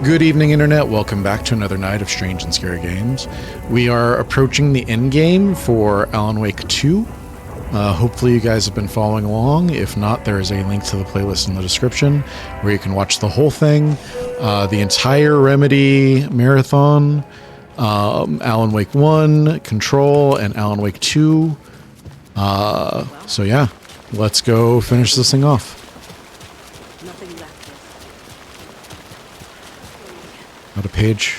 Good evening, Internet. Welcome back to another night of strange and scary games. We are approaching the end game for Alan Wake 2. Hopefully you guys have been following along. If not, there is a link to the playlist in the description where you can watch the whole thing, the entire Remedy marathon, Alan Wake 1, Control, and Alan Wake 2. So yeah, let's go finish this thing off. Not a page.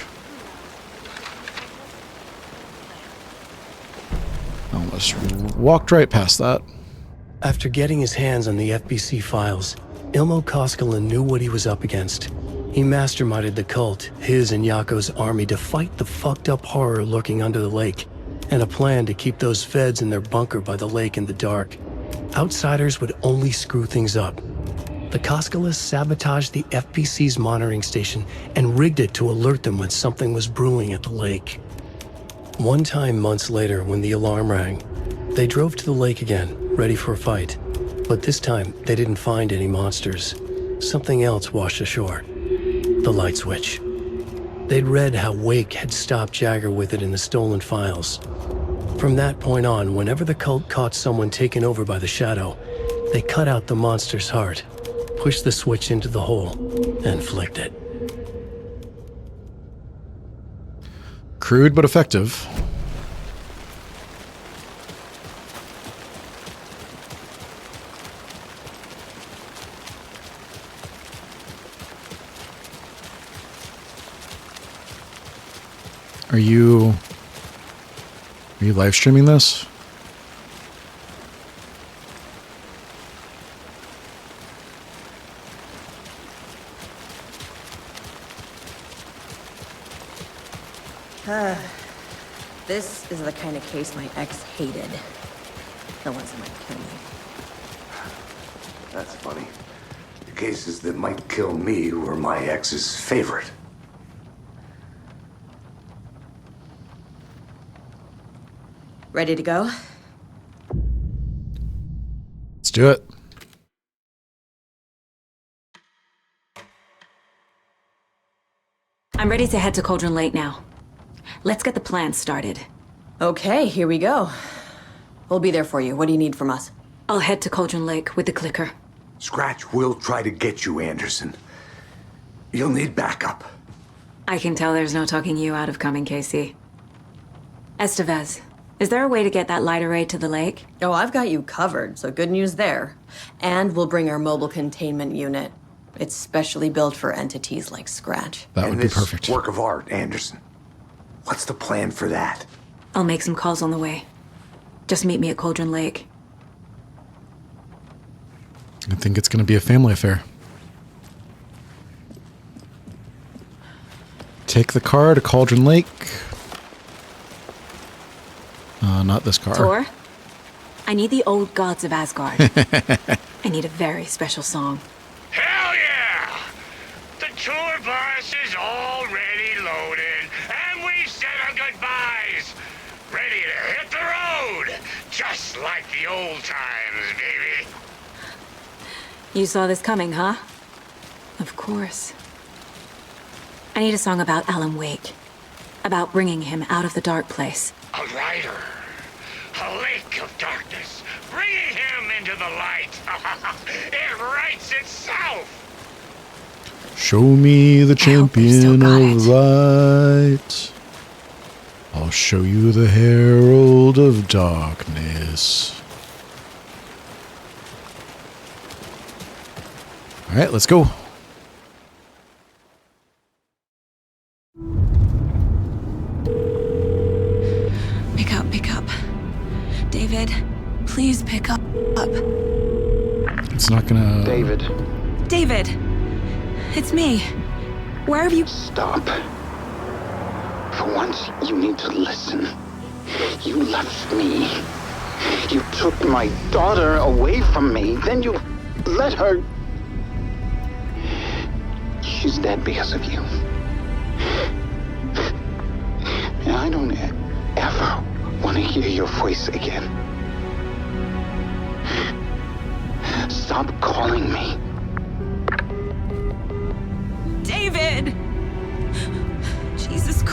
Almost walked right past that. After getting his hands on the FBC files, Ilmo Koskela knew what he was up against. He masterminded the cult, his and Yako's army, to fight the fucked up horror lurking under the lake, and a plan to keep those feds in their bunker by the lake in the dark. Outsiders would only screw things up. The Koskelas sabotaged the FBC's monitoring station and rigged it to alert them when something was brewing at the lake. One time months later, when the alarm rang, they drove to the lake again, ready for a fight. But this time, they didn't find any monsters. Something else washed ashore. The light switch. They'd read how Wake had stopped Jagger with it in the stolen files. From that point on, whenever the cult caught someone taken over by the Shadow, they cut out the monster's heart, pushed the switch into the hole, and flicked it. Crude but effective. Are you live streaming this? This is the kind of case my ex hated. The ones that might kill me. That's funny. The cases that might kill me were my ex's favorite. Ready to go? Let's do it. I'm ready to head to Cauldron Lake now. Let's get the plan started. Okay, here we go. We'll be there for you. What do you need from us? I'll head to Cauldron Lake with the clicker. Scratch will try to get you, Anderson. You'll need backup. I can tell there's no talking you out of coming, Casey. Estevez, is there a way to get that light array to the lake? Oh, I've got you covered, so good news there. And we'll bring our mobile containment unit. It's specially built for entities like Scratch. That would be perfect. Work of art, Anderson. What's the plan for that? I'll make some calls on the way. Just meet me at Cauldron Lake. I think it's going to be a family affair. Take the car to Cauldron Lake. Not this car. Tor, I need the old gods of Asgard. I need a very special song. Hell yeah! The tour bus is already loaded, and we've said our goodbyes. Ready to hit the road, just like the old times, baby. You saw this coming, huh? Of course. I need a song about Alan Wake. About bringing him out of the dark place. A rider. A lake of darkness. Bringing him into the light. It writes itself. Show me the champion still got of light. I'll show you the herald of darkness. All right, let's go. Pick up. David, please pick up. It's not gonna... David, it's me. Where have you... Stop. For once, you need to listen. You left me. You took my daughter away from me. Then you let her... She's dead because of you. And I don't ever want to hear your voice again. Stop calling me. David!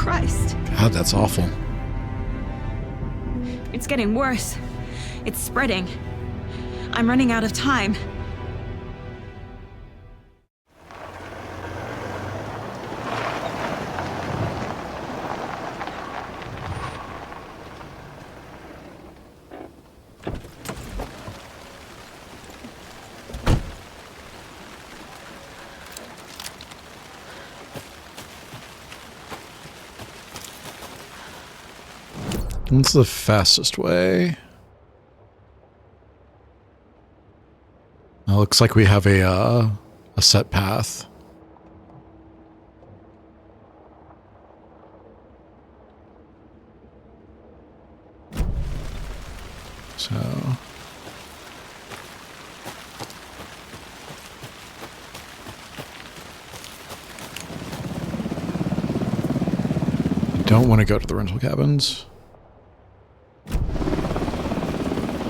Christ. God, that's awful. It's getting worse. It's spreading. I'm running out of time. What's the fastest way? It looks like we have a set path. So I don't want to go to the rental cabins.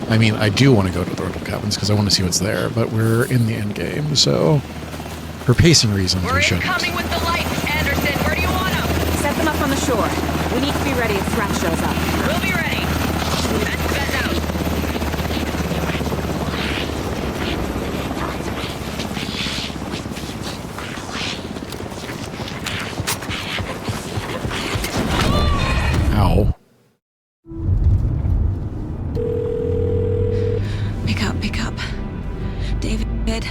I mean, I do want to go to the rental cabins because I want to see what's there, but we're in the end game, so for pacing reasons, we shouldn't. We're incoming with the lights, Anderson. Where do you want them? Set them up on the shore. We need to be ready if Threat shows up. We'll be ready. That's bed out. Ow. Pick up. David,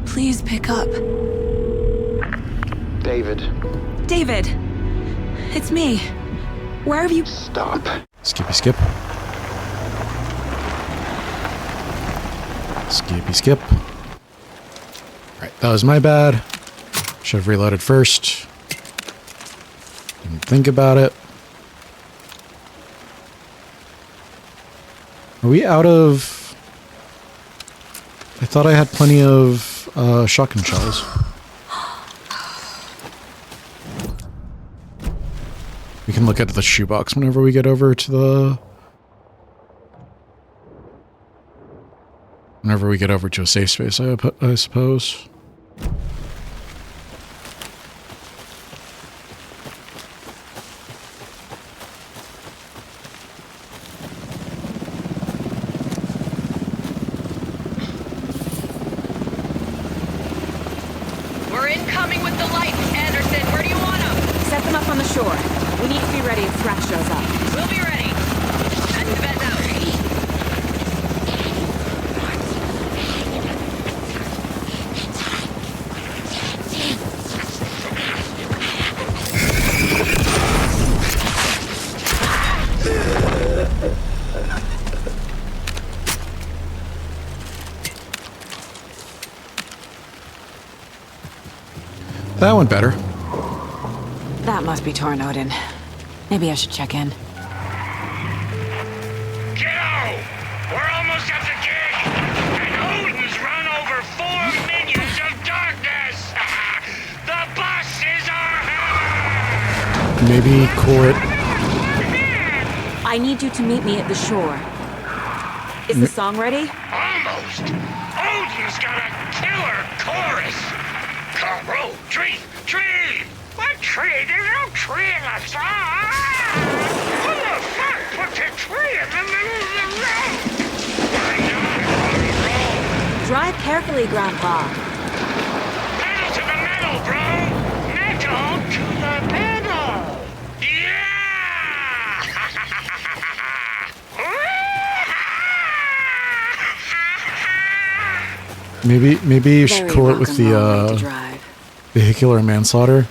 please pick up. David, It's me. Where have you... stop. Skippy skip. Skippy skip. Alright, that was my bad. Should have reloaded first. Didn't think about it. Are we out of... I thought I had plenty of shotgun shells. We can look at the shoebox whenever we get over to the... Whenever we get over to a safe space, I suppose. We're incoming with the lights, Anderson. Where do you want them? Set them up on the shore. We need to be ready if Threat shows up. We'll be ready. That's the bed out. That went better. That must be torn, Odin. Maybe I should check in. Kiddo! We're almost at the gig! And Odin's run over 4 minions of darkness! The bus is our hammer! Maybe court. I need you to meet me at the shore. Is the song ready? Almost! Odin's got a killer chorus! Come roll, tree, tree! What tree? There's no tree in the song! Who the fuck puts a tree in the middle of the road? We're not on the road! Drive carefully, Grandpa. Pedal to the metal, bro! Metal to the metal! Yeah! Maybe you should Very call it with rock and roll way to the drive. vehicular manslaughter.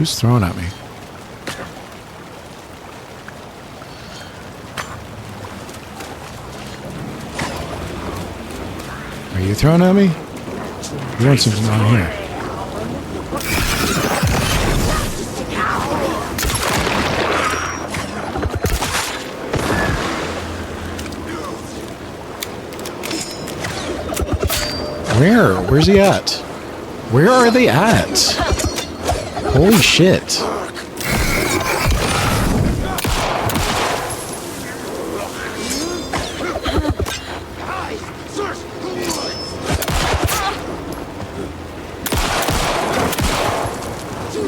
Who's throwing at me? Are you throwing at me? You're doing something on here. Where? Where's he at? Where are they at? Holy shit.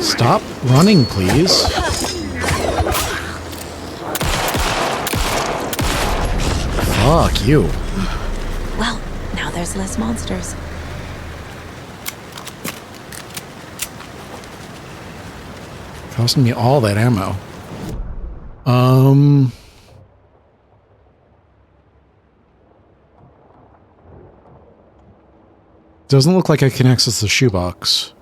Stop running, please. Fuck you. Well, now there's less monsters. Costing me all that ammo. Doesn't look like I can access the shoebox.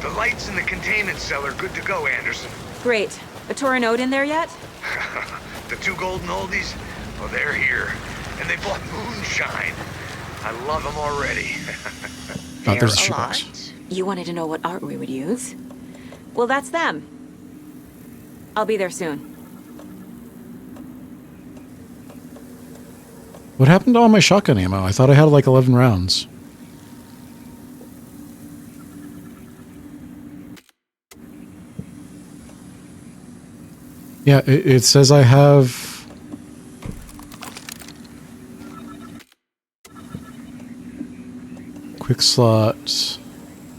The lights in the containment cell are good to go, Anderson. Great. A FedeOde in there yet? The 2 golden oldies? Well, they're here. And they bought moonshine. I love them already. Oh, there's a shoebox. You wanted to know what art we would use? Well, that's them. I'll be there soon. What happened to all my shotgun ammo? I thought I had like 11 rounds. Yeah, it says I have... quick slots.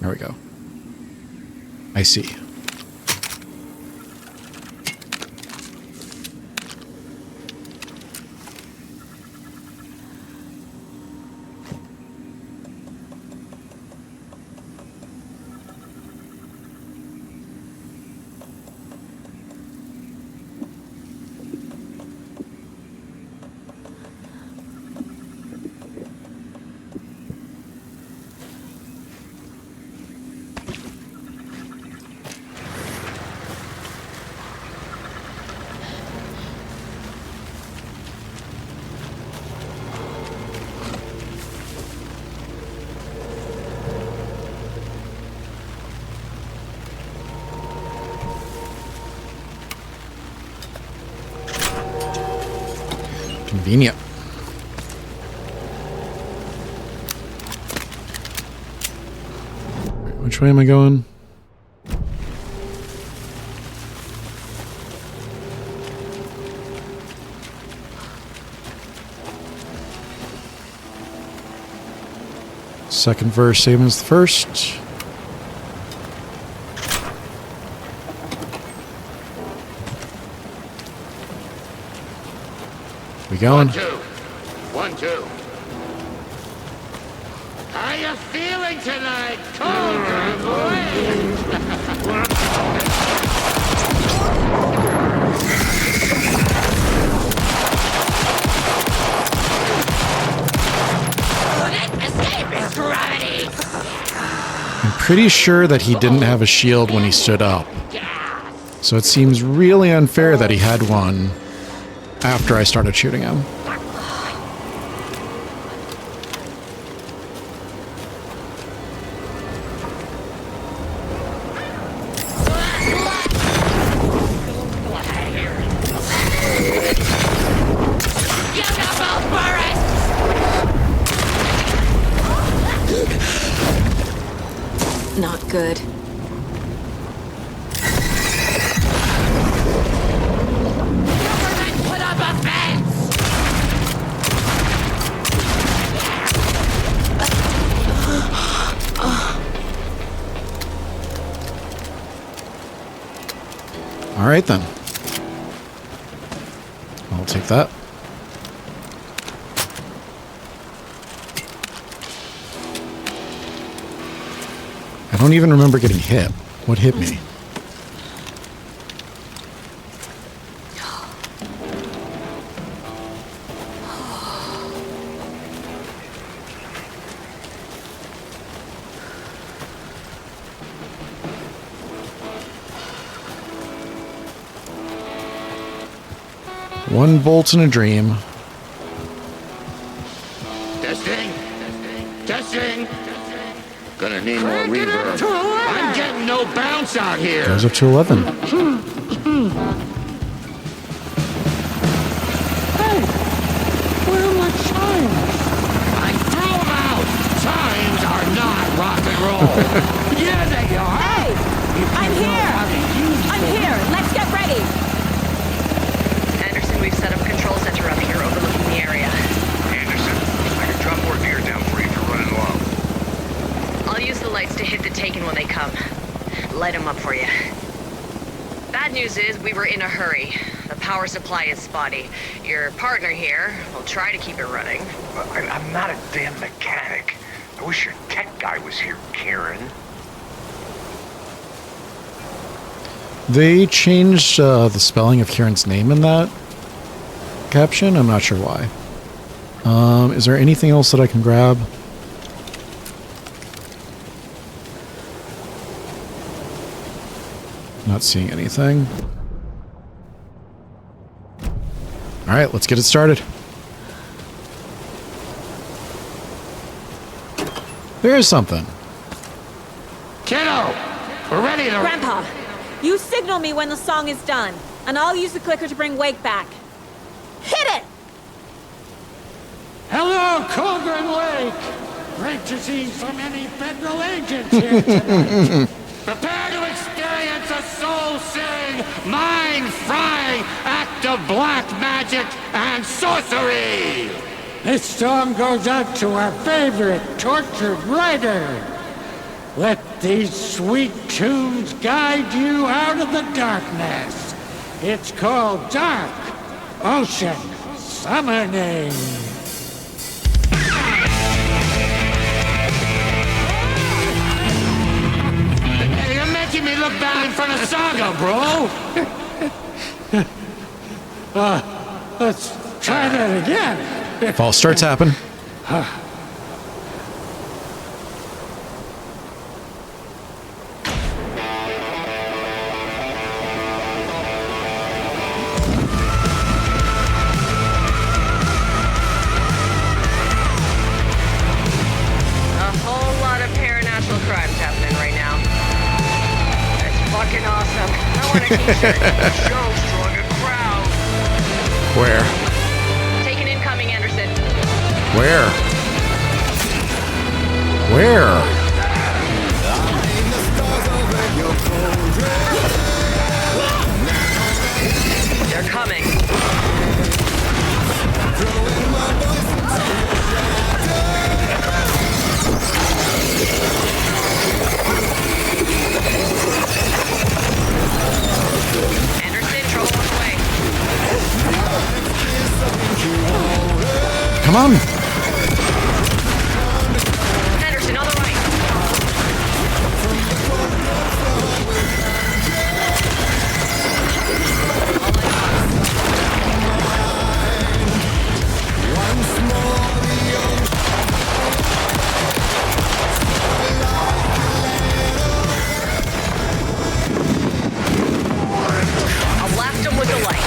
There we go. I see. Convenient. Which way am I going? Second verse, same as the first. We going? 1, 2. 1, 2. How you feeling tonight, Cauldron Boy? Escape is gravity. I'm pretty sure that he didn't have a shield when he stood up. So it seems really unfair that he had one after I started shooting him. Not good. All right, then. I'll take that. I don't even remember getting hit. What hit me? One bolt in a dream. Testing. Testing. Gonna need more reverb. I'm getting no bounce out here. Goes up to 11. Hey, where are my chimes? I threw them out. Chimes are not rock and roll. Yeah, they are. Hey! I'm here! I'm here! Let's get ready! Anderson, we've set up a control center up here overlooking the area. Anderson, I can drop more gear down for you if you're running low. I'll use the lights to hit the Taken when they come. Light them up for you. Bad news is we were in a hurry. The power supply is spotty. Your partner here will try to keep it running. I'm not a damn mechanic. I wish your tech guy was here, Karen. They changed the spelling of Kieran's name in that caption. I'm not sure why. Is there anything else that I can grab? Not seeing anything. All right, let's get it started. There is something. Kiddo, we're ready to... Grandpa, you signal me when the song is done, and I'll use the clicker to bring Wake back. Hit it! Hello, Cauldron Lake. Great to see so many federal agents here tonight. Prepare to experience a soul-searing, mind-frying act of black magic and sorcery! This song goes out to our favorite tortured writer. Let these sweet tunes guide you out of the darkness. It's called Dark Ocean Summoning. Hey, you're making me look bad in front of Saga, bro! Let's try that again. False starts happen. A whole lot of paranatural crimes happening right now. That's fucking awesome. I want a t-shirt. Show's drawing a crowd! Where? Taken incoming, Anderson. Where? Where? They're coming. Anderson, trouble on the way. Come on. Anderson, on the right. I'll blast him with the light.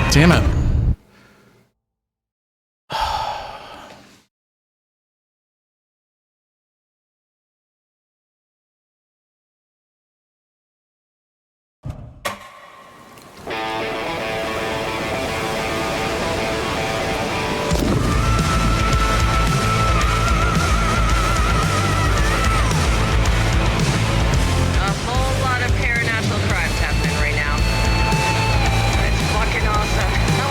Damn it. A whole lot of paranatural crimes happening right now. It's fucking awesome. I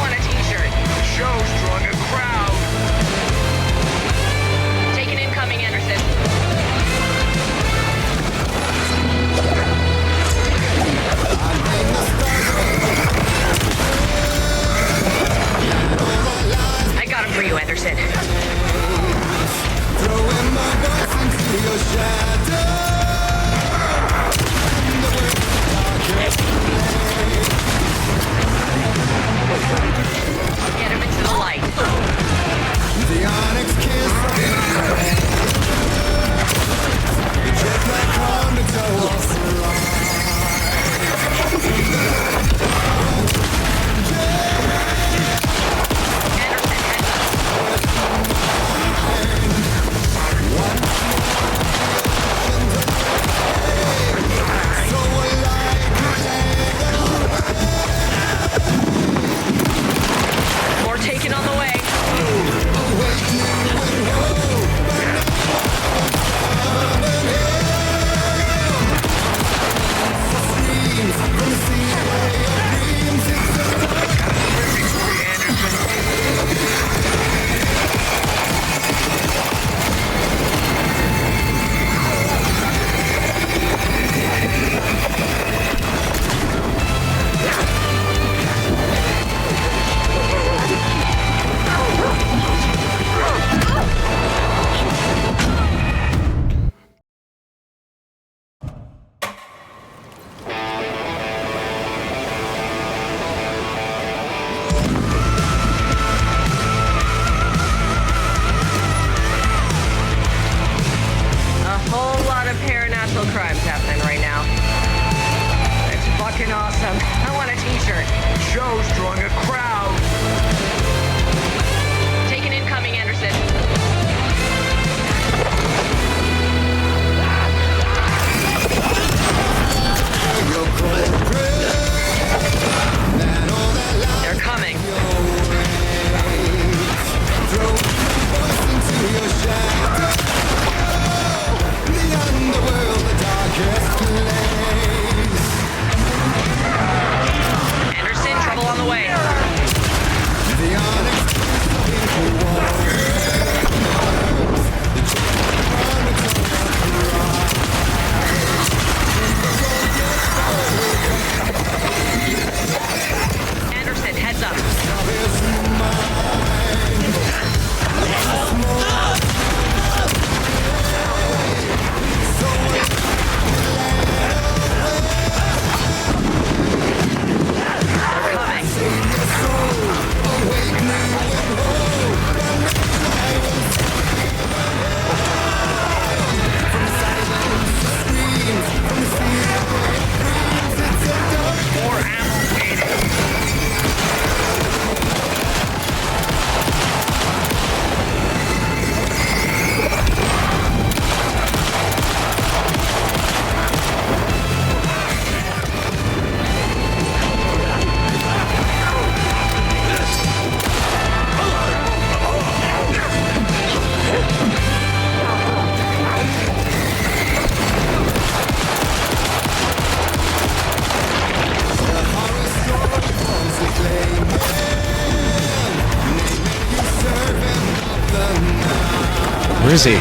Where is he?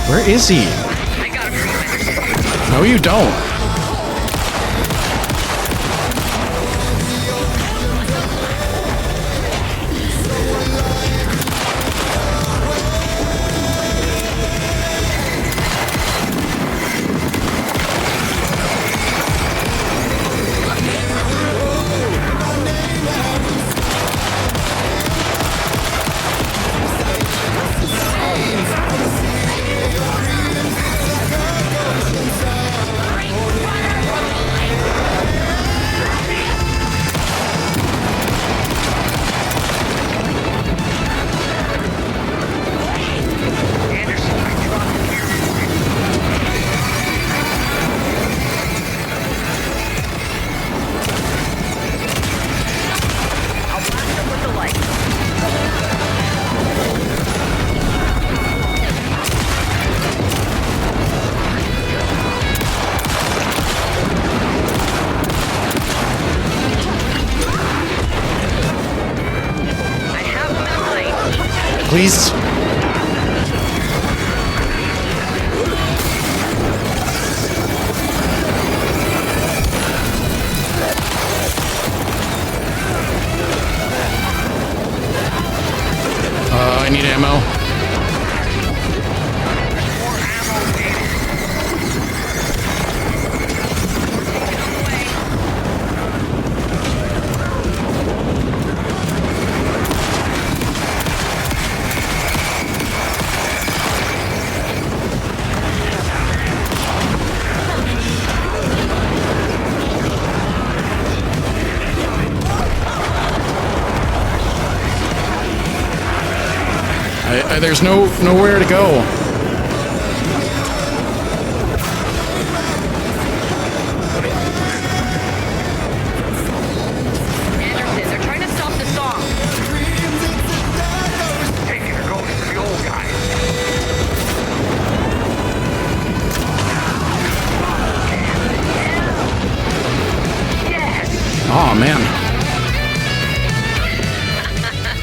Where is he? I got him for you, Anderson. No, you don't. Please. I need ammo. There's nowhere to go. Anderson, they're trying to stop the song. Hey, they're going for the old guy. Yes! Oh man.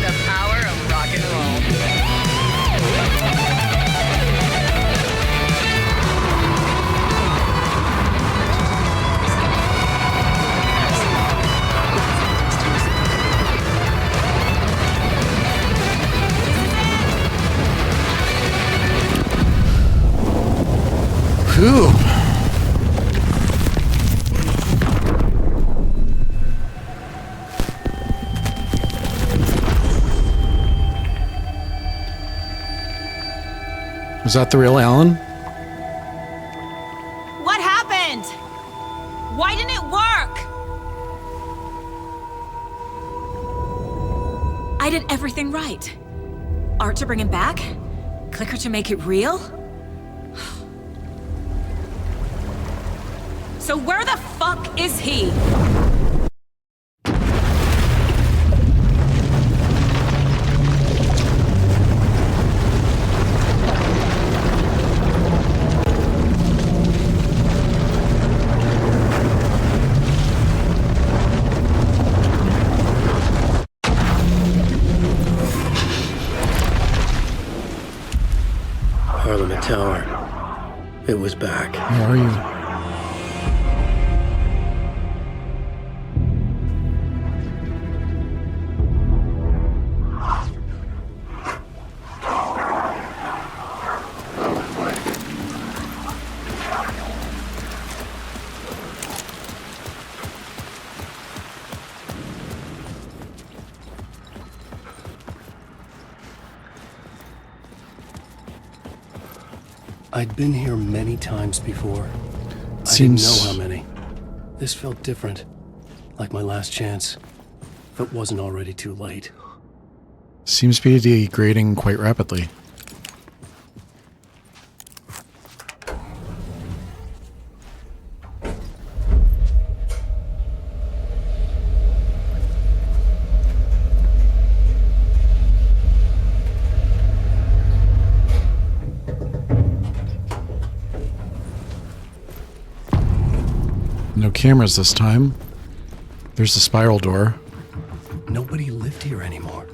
The power of rock and roll. Whew. Was that the real Alan? What happened? Why didn't it work? I did everything right. Art to bring him back? Clicker to make it real? So where the fuck is he? Parliament Tower. It was back. Where are you? I'd been here many times before. Seems... I didn't know how many. This felt different. Like my last chance. If it wasn't already too late. Seems to be degrading quite rapidly. No cameras this time. There's the spiral door. Nobody lived here anymore.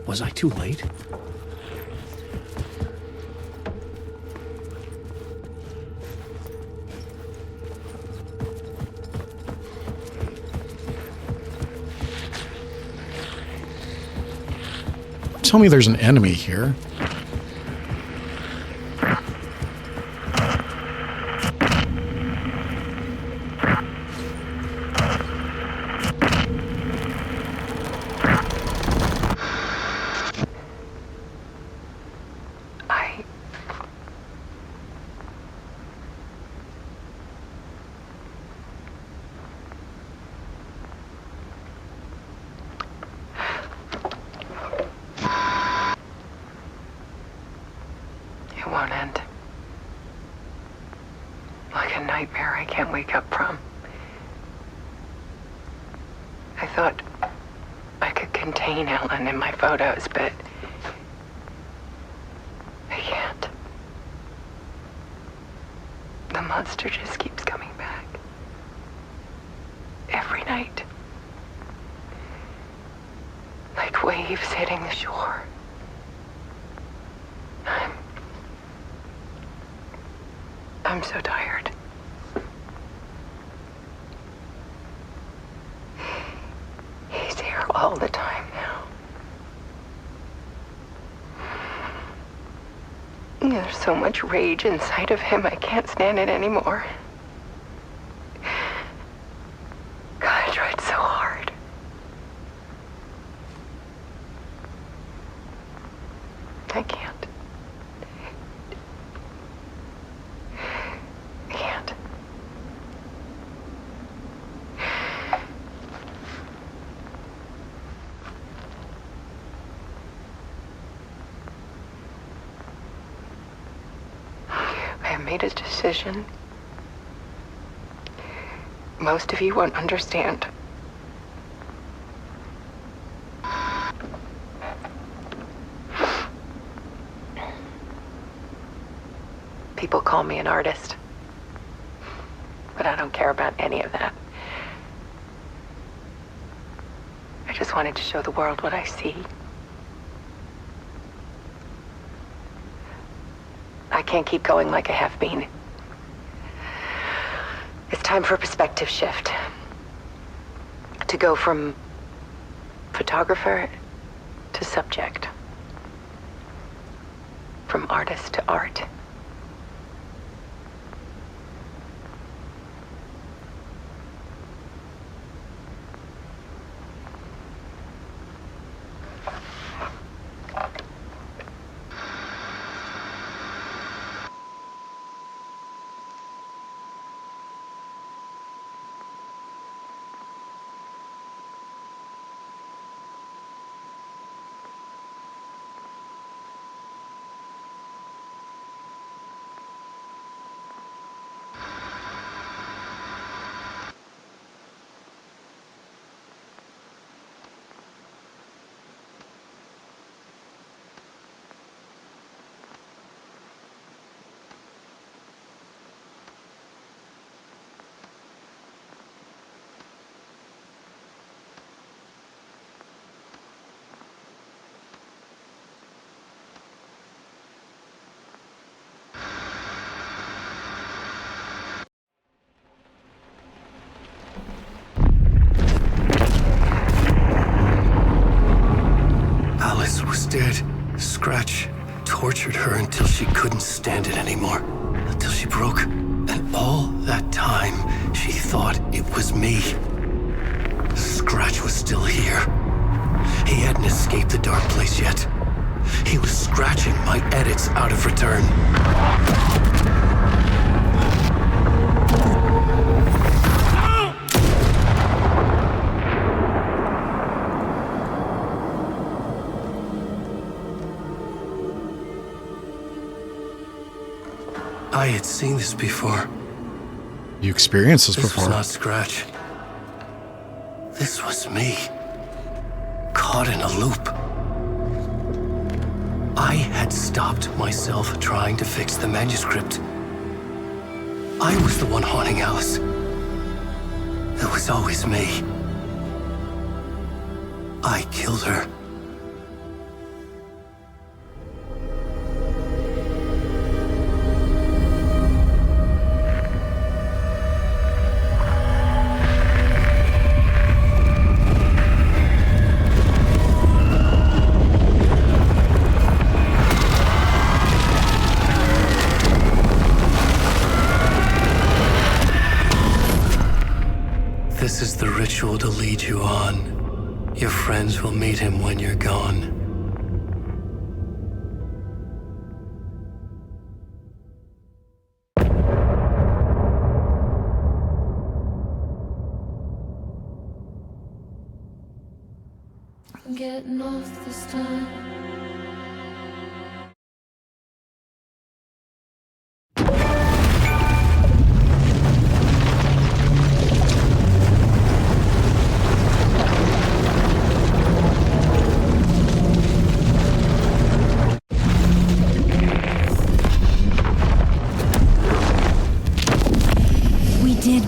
Was I too late? Tell me there's an enemy here. Won't end. Like a nightmare I can't wake up from. I thought I could contain Ellen in my photos, but I can't. The monster just keeps coming back. Every night. Like waves hitting the shore. I'm so tired. He's here all the time now. There's so much rage inside of him, I can't stand it anymore. God, I tried so hard. I can't. Made a decision. Most of you won't understand. People call me an artist, but I don't care about any of that. I just wanted to show the world what I see. I can't keep going like I have been. It's time for a perspective shift. To go from photographer to subject. From artist to art. Dead. Scratch tortured her until she couldn't stand it anymore. Until she broke. And all that time, she thought it was me. Scratch was still here. He hadn't escaped the dark place yet. He was scratching my edits out of return. I had seen this before. You experienced this before. This was not Scratch. This was me. Caught in a loop. I had stopped myself trying to fix the manuscript. I was the one haunting Alice. It was always me. I killed her. Your friends will meet him when you're gone. I'm getting off this time.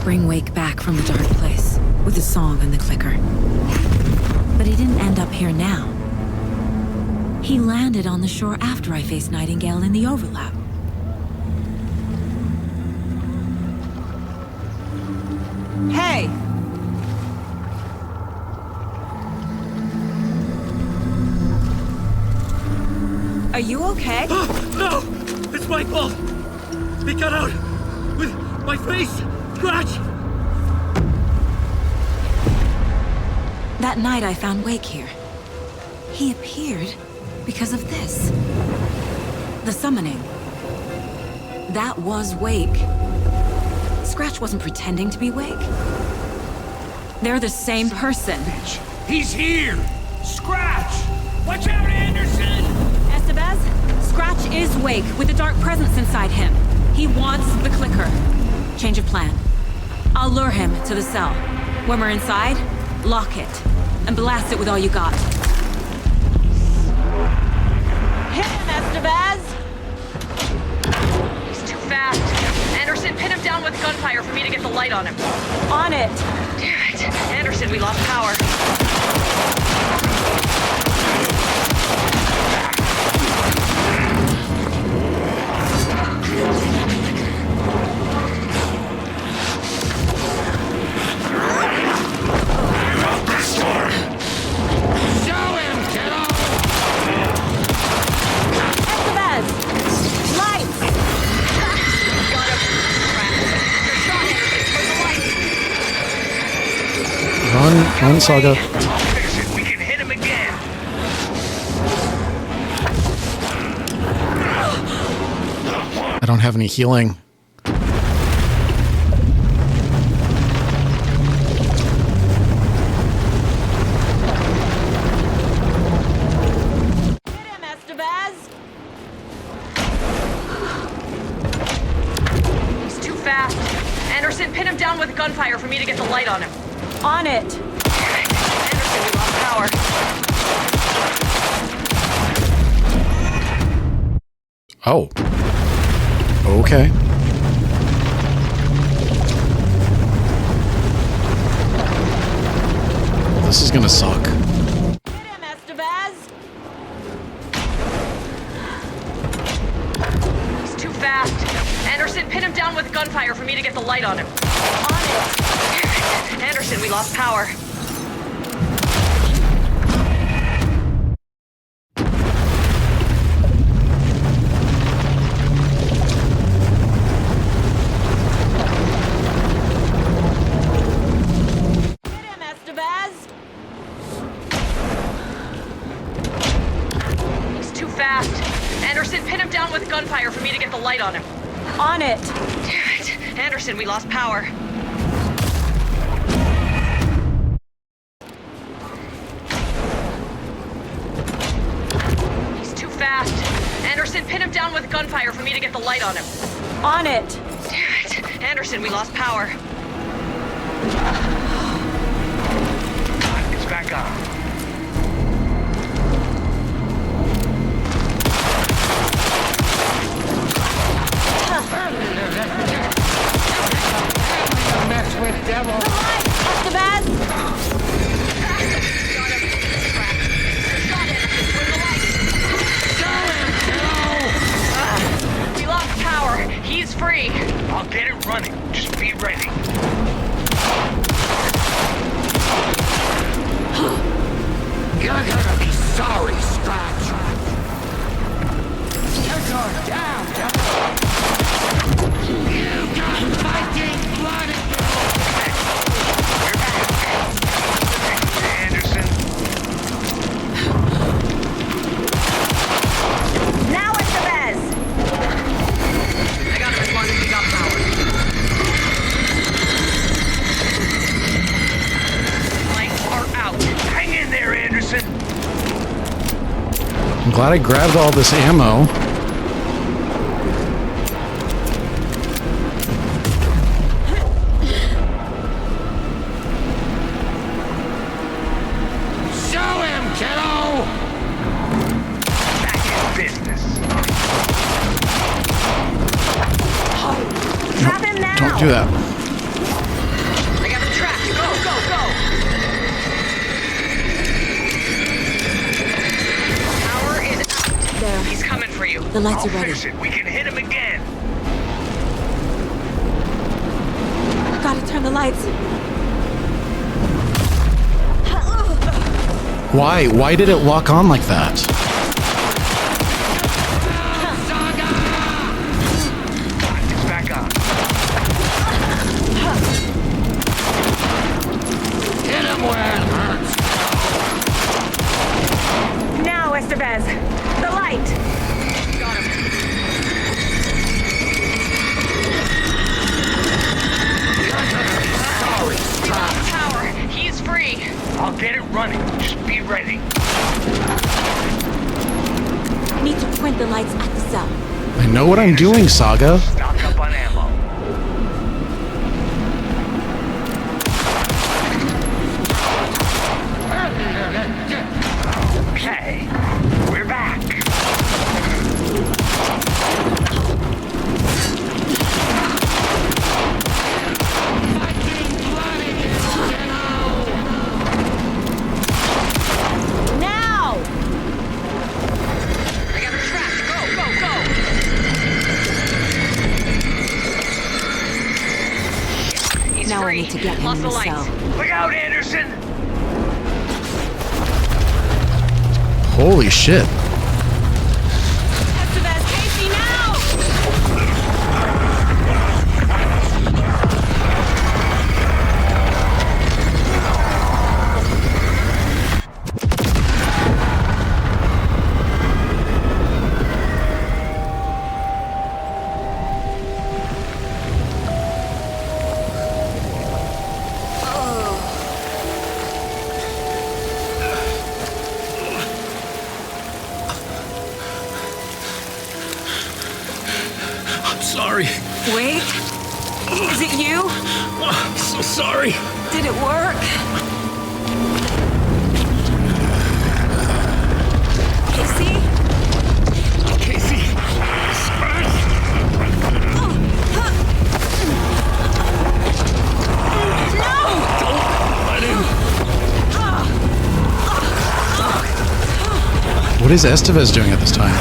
Bring Wake back from the dark place with the song and the clicker. But he didn't end up here now. He landed on the shore after I faced Nightingale in the overlap. Hey! Are you okay? No! It's my fault! He got out with my face! Scratch! That night I found Wake here. He appeared because of this. The summoning. That was Wake. Scratch wasn't pretending to be Wake. They're the same person. He's here! Scratch! Watch out, Anderson! Estevez, Scratch is Wake with a dark presence inside him. He wants the clicker. Change of plan. I'll lure him to the cell. When we're inside, lock it, and blast it with all you got. Hit him, Estevez! He's too fast. Anderson, pin him down with gunfire for me to get the light on him. On it! Damn it. Anderson, we lost power. Run, Saga. I'll fix it. We can hit him again. I don't have any healing. Hit him, Estevez! He's too fast. Anderson, pin him down with gunfire for me to get the light on him. On it! Anderson, we lost power. Oh. Okay. This is gonna suck. Hit him, Estevez! He's too fast. Anderson, pin him down with gunfire for me to get the light on him. On it! Anderson, we lost power. Hit him, Estevez! He's too fast. Anderson, pin him down with gunfire for me to get the light on him. On it! Damn it. Anderson, we lost power. Fast. Anderson, pin him down with gunfire for me to get the light on him. On it! Damn it. Anderson, we lost power. It's back on. Mess with devil. The light, Estevez! We lost power. He's free. I'll get it running. Just be ready. You're gonna be sorry, Scratch. You're going down, devil. You got fighting blood in you. Anderson, I'm glad I grabbed all this ammo. Show him, kiddo! Back in business. Trap him now! Don't do that. I got him trapped. Go, go, go! Power is out. There. He's coming for you. The lights I'll are ready. fix it. We can hit him again. Gotta turn the lights. Why? Why did it lock on like that? It's back on. Hit him where it hurts. Now, Estevez. The light. Got him. Power. He's free. I'll get it running. Just be ready. Need to point the lights at the cell. I know what I'm doing, Saga. Stock up on ammo. Okay. We're back. Now! I got him trapped. Go, go, go! He's Now I free. need to get him Lost in the the lights. cell. Look out, Anderson! Holy shit. Estevez, Casey, now! Sorry. Wait. Is it you? I'm so sorry. Did it work? Casey? Casey. Smash. No! Don't let him. What is Estevez doing at this time?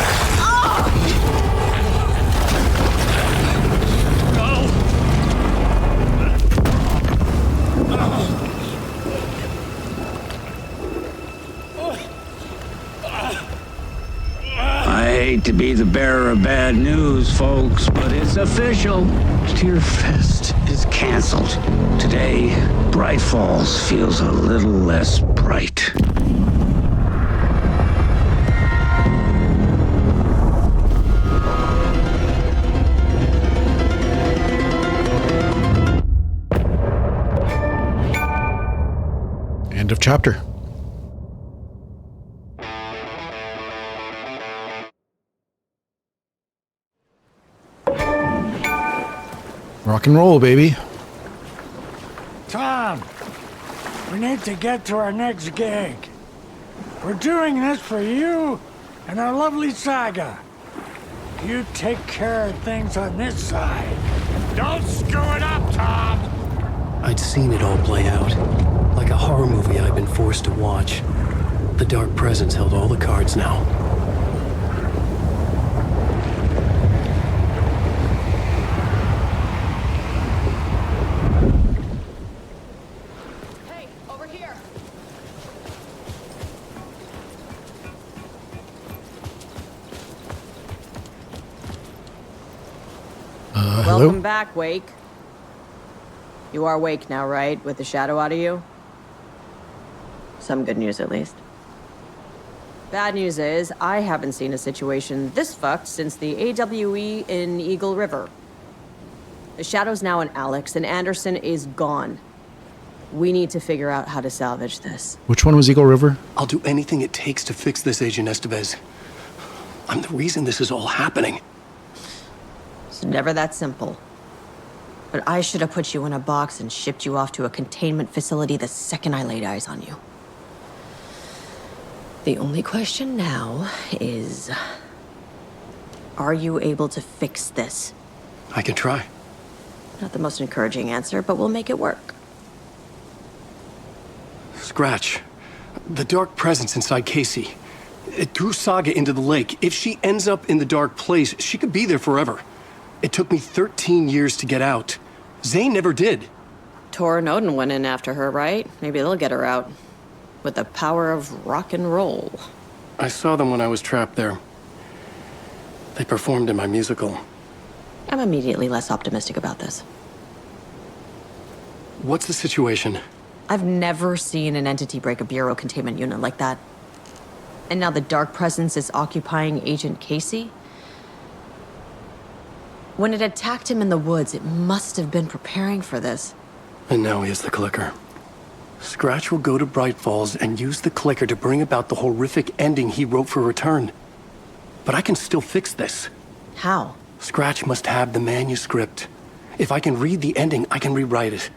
I hate to be the bearer of bad news, folks, but it's official. Tearfest is canceled. Today, Bright Falls feels a little less bright. End of chapter. Rock and roll, baby. Tom, we need to get to our next gig. We're doing this for you and our lovely Saga. You take care of things on this side. Don't screw it up, Tom! I'd seen it all play out. Like a horror movie I'd been forced to watch. The Dark Presence held all the cards now. Hey, over here. Hello? Welcome back, Wake. You are Wake now, right? With the shadow out of you? Some good news, at least. Bad news is, I haven't seen a situation this fucked since the AWE in Eagle River. The shadow's now in Alex, and Anderson is gone. We need to figure out how to salvage this. Which one was Eagle River? I'll do anything it takes to fix this, Agent Estevez. I'm the reason this is all happening. It's never that simple. But I should have put you in a box and shipped you off to a containment facility the second I laid eyes on you. The only question now is... are you able to fix this? I can try. Not the most encouraging answer, but we'll make it work. Scratch. The dark presence inside Casey. It drew Saga into the lake. If she ends up in the dark place, she could be there forever. It took me 13 years to get out. Zane never did. Tor and Odin went in after her, right? Maybe they'll get her out. With the power of rock and roll. I saw them when I was trapped there. They performed in my musical. I'm immediately less optimistic about this. What's the situation? I've never seen an entity break a bureau containment unit like that. And now the dark presence is occupying Agent Casey? When it attacked him in the woods, it must have been preparing for this. And now he has the clicker. Scratch will go to Bright Falls and use the clicker to bring about the horrific ending he wrote for Return. But I can still fix this. How? Scratch must have the manuscript. If I can read the ending, I can rewrite it.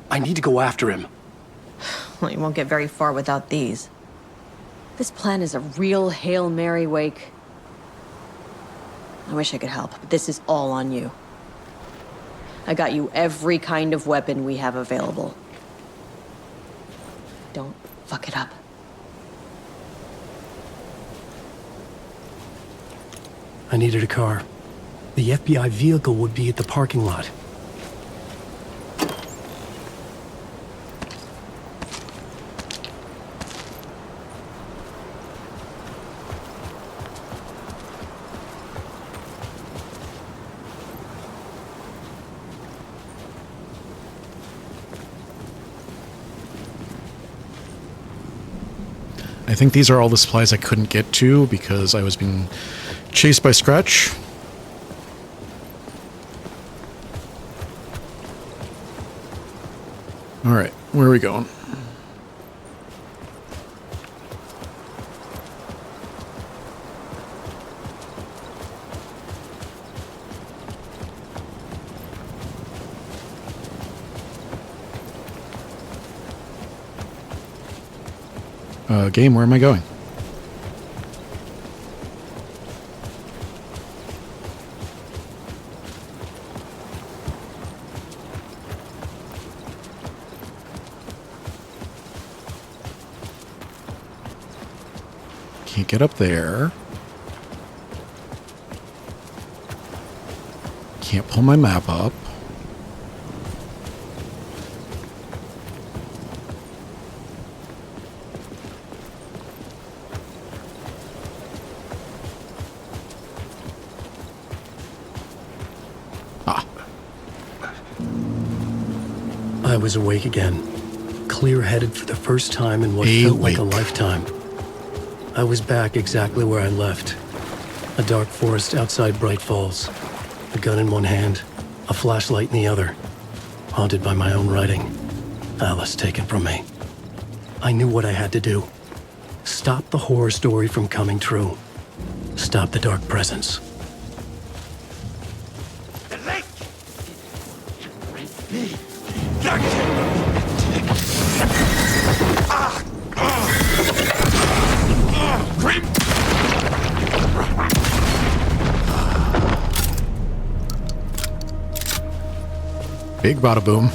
I need to go after him. Well, you won't get very far without these. This plan is a real Hail Mary, Wake. I wish I could help, but this is all on you. I got you every kind of weapon we have available. Don't fuck it up. I needed a car. The FBI vehicle would be at the parking lot. I think these are all the supplies I couldn't get to because I was being chased by Scratch. Alright, where are we going? Game, where am I going? Can't get up there. Can't pull my map up. I was awake again, clear-headed for the first time in what felt like a lifetime. I was back exactly where I left. A dark forest outside Bright Falls. A gun in one hand, a flashlight in the other. Haunted by my own writing. Alice taken from me. I knew what I had to do. Stop the horror story from coming true. Stop the dark presence. Big bada boom.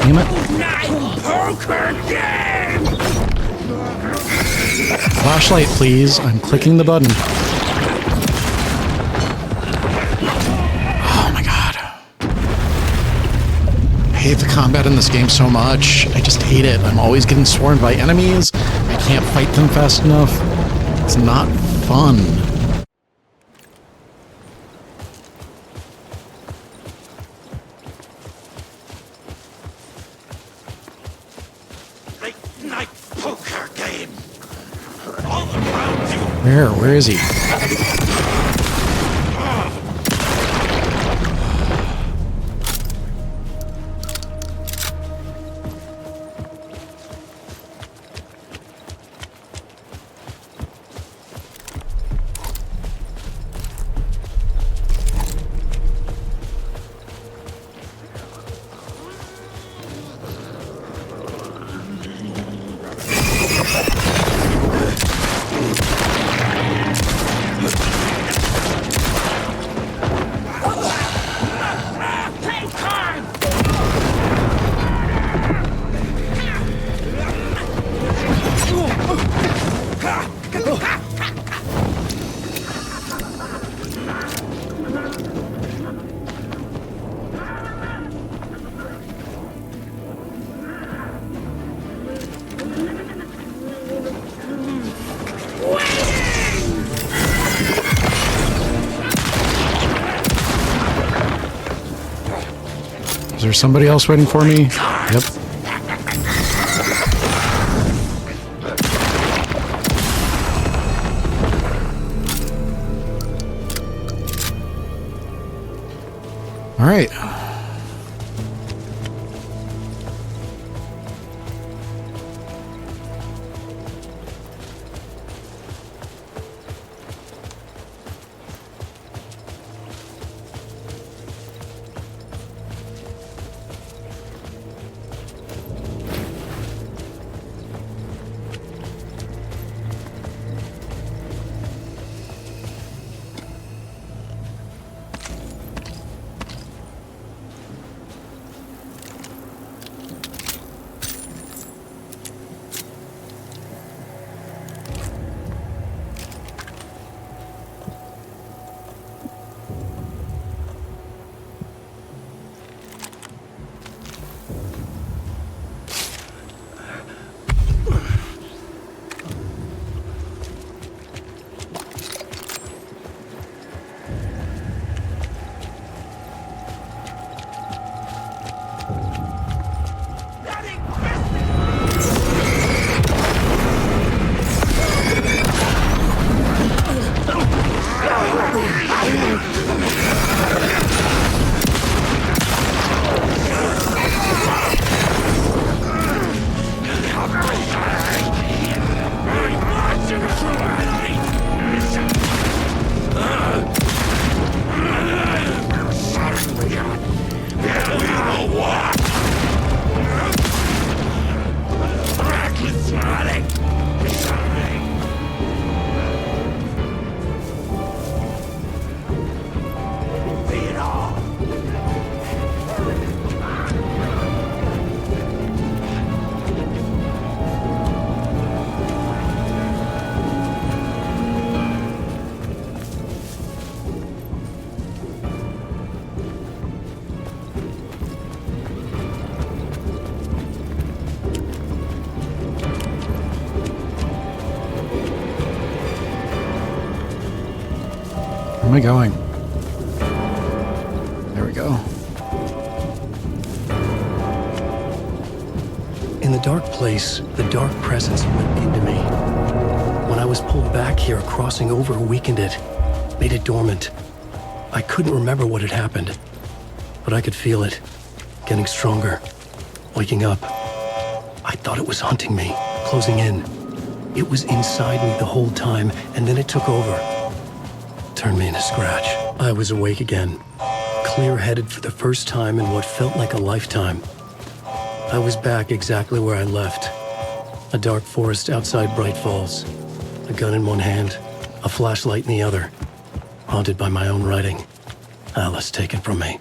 Damn it. Flashlight, please. I'm clicking the button. Oh my god. hate the combat in this game so much. I just hate it. I'm always getting swarmed by enemies. I can't fight them fast enough. It's not fun. Late night poker game. All around you. Where is he? Is there somebody else waiting for me? Yep. All right. Where am I going? There we go. In the dark place, the dark presence went into me. When I was pulled back here, crossing over weakened it, made it dormant. I couldn't remember what had happened, but I could feel it, getting stronger, waking up. I thought it was hunting me, closing in. It was inside me the whole time, and then it took over. Turned me into scratch. I was awake again, clear-headed for the first time in what felt like a lifetime. I was back exactly where I left. A dark forest outside Bright Falls. A gun in one hand, a flashlight in the other. Haunted by my own writing. Alice taken from me.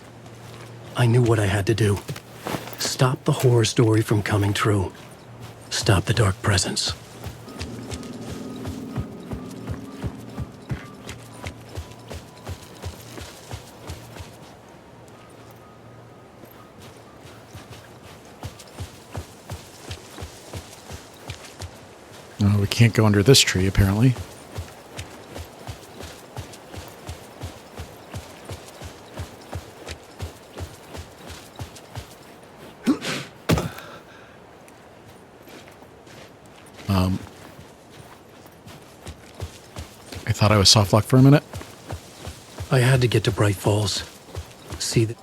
I knew what I had to do. Stop the horror story from coming true. Stop the dark presence. Oh, we can't go under this tree, apparently. I thought I was soft locked for a minute. I had to get to Bright Falls. See the...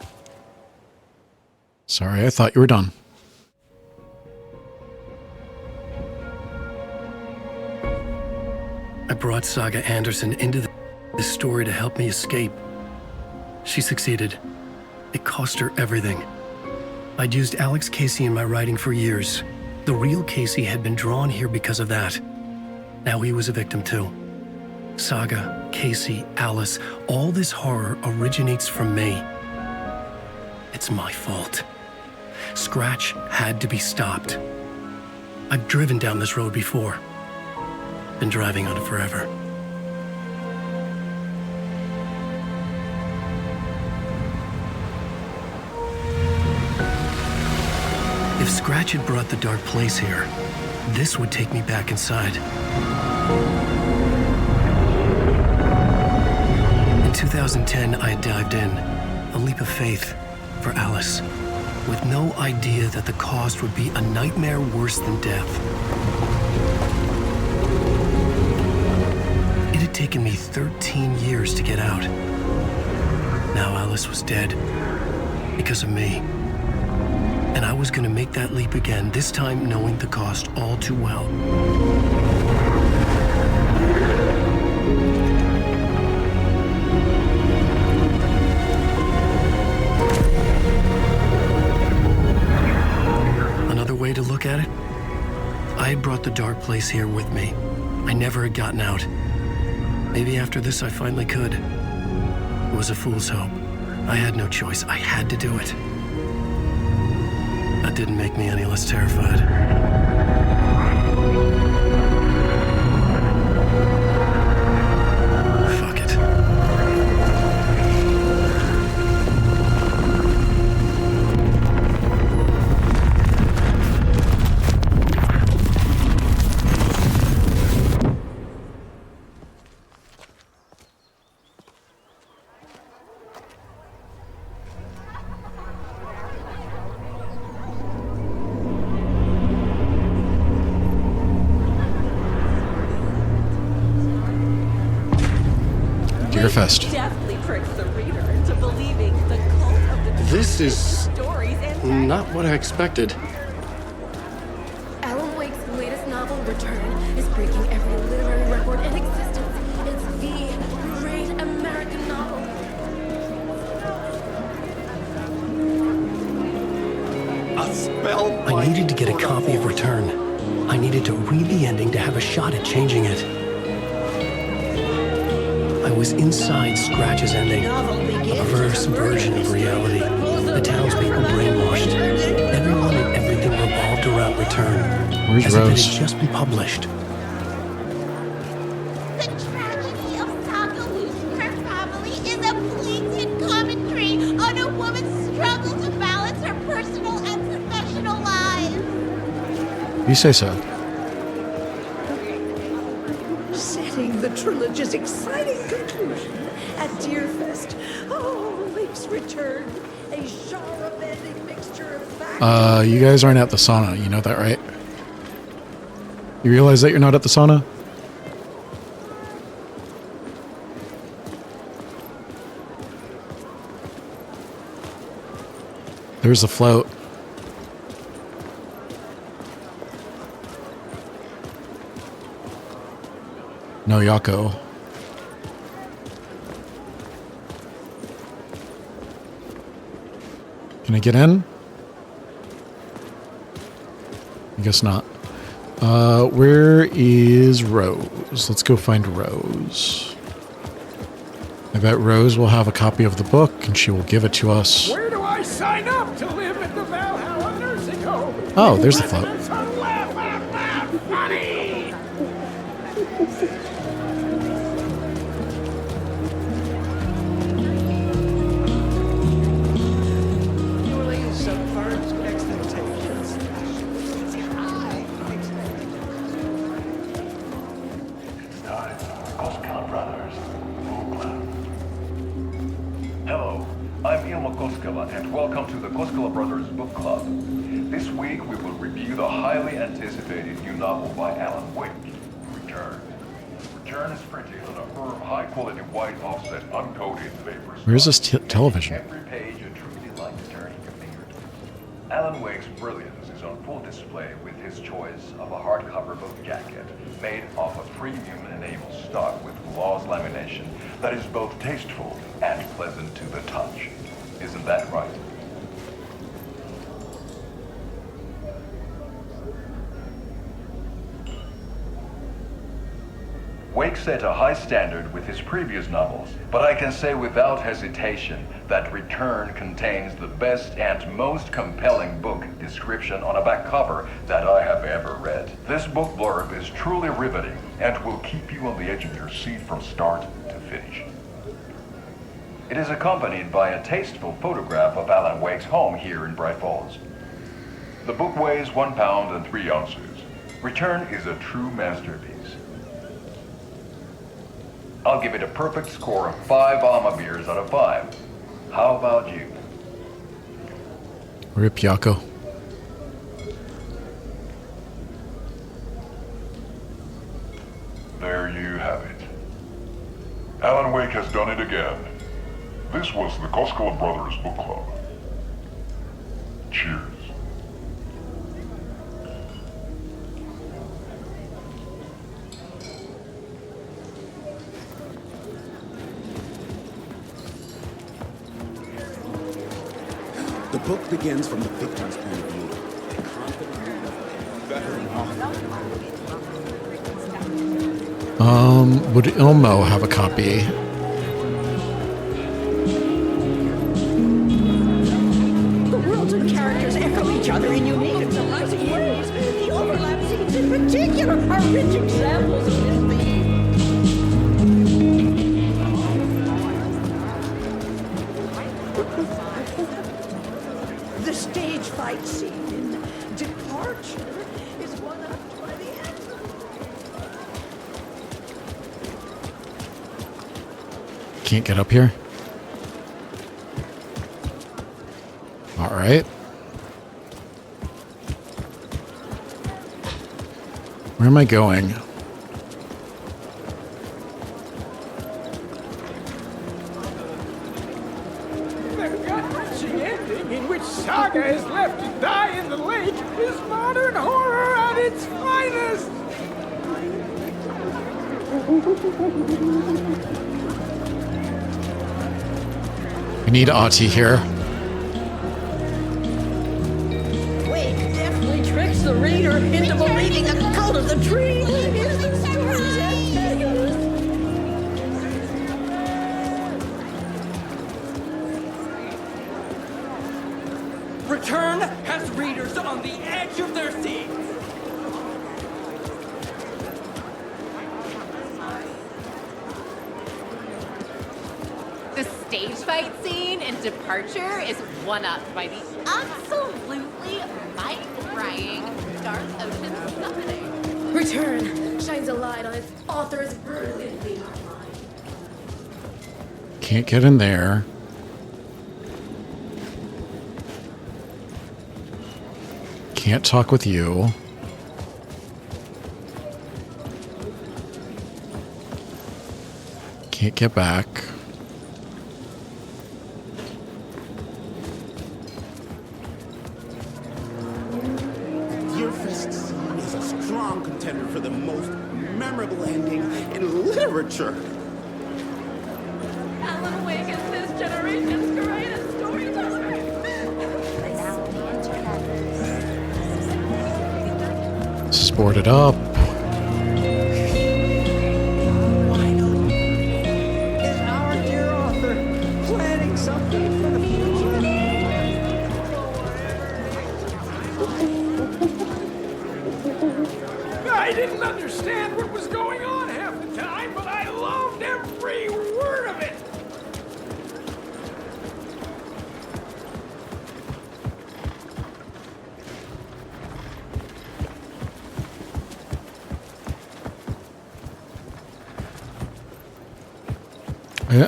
Sorry, I thought you were done. I brought Saga Anderson into this story to help me escape. She succeeded. It cost her everything. I'd used Alex Casey in my writing for years. The real Casey had been drawn here because of that. Now he was a victim too. Saga, Casey, Alice, all this horror originates from me. It's my fault. Scratch had to be stopped. I've driven down this road before. Been driving on it forever. If Scratch had brought the dark place here, this would take me back inside. In 2010, I had dived in, a leap of faith for Alice, with no idea that the cost would be a nightmare worse than death. It had taken me 13 years to get out. Now Alice was dead, because of me. And I was gonna make that leap again, this time knowing the cost all too well. Another way to look at it, I had brought the dark place here with me. I never had gotten out. Maybe after this I finally could. It was a fool's hope. I had no choice. I had to do it. That didn't make me any less terrified. Fuck it. Fest. This is not what I expected. Alan Wake's latest novel, Return, is breaking every literary record in existence. It's the great American novel. A spell. I needed to get a copy of Return. I needed to read the ending to have a shot at changing it. I was inside Scratch's ending, a perverse version of reality. The townspeople brainwashed. Everyone and everything revolved around Return. Where's as Rose? if it had just been published. The tragedy of Saga losing her family is a blatant commentary on a woman's struggle to balance her personal and professional lives. You say so. Setting the trilogy's exciting conclusion at Deerfest. Oh, Wake's Return, a genre-bending mixture of fact. You guys aren't at the sauna, you know that, right? You realize that you're not at the sauna? There's the float. No Yako. Can I get in? I guess not. Where is Rose? Let's go find Rose. I bet Rose will have a copy of the book and she will give it to us. Where do I sign up to live at the Valhalla nursing home? Oh, there's the float. Residents are laugh, laugh, laugh, funny! welcome to the Koskela Brothers Book Club. This week we will review the highly anticipated new novel by Alan Wake, Return. Return is printed on a firm, high-quality white offset, uncoated paper. Where's this television? Every page a true delight to turn in your fingers. Alan Wake's brilliance is on full display with his choice of a hardcover book jacket made off a premium enamel stock with gloss lamination that is both tasteful and pleasant to the touch. Isn't that right? Wake set a high standard with his previous novels, but I can say without hesitation that Return contains the best and most compelling book description on a back cover that I have ever read. This book blurb is truly riveting and will keep you on the edge of your seat from start to finish. It is accompanied by a tasteful photograph of Alan Wake's home here in Bright Falls. The book weighs 1 pound and 3 ounces. Return is a true masterpiece. I'll give it a perfect score of 5 Alma beers out of 5. How about you? Rip Yako. There you have it. Alan Wake has done it again. This was the Koskela Brothers Book Club. Cheers. The book begins from the victim's point of view. Would Ilmo have a copy? The worlds and characters echo each other in unique and surprising ways. The overlap scenes in particular are rich examples of this theme. The stage fight scene in Departure is one-upped by the actor. Can't get up here? Alright. Where am I going? The gut-wrenching ending in which Saga is left to die in the lake is modern horror at its finest! We need Ahti here. Wake definitely tricks the reader into believing the cult of the tree is the story's antagonist. Return has readers on the edge of their seats. The stage fight scene in Departure is one-upped by the absolutely mind-frying Dark Ocean summoning. Return shines a light on its author's brilliantly outlined. Can't get in there. Can't talk with you. Can't get back. Universfield scene is a strong contender for the most memorable ending in literature. Alan Wake is this generation's greatest storyteller. Sported up. Is our dear author planning something for the future? I didn't understand what was going on half the time, but I loved every word of it!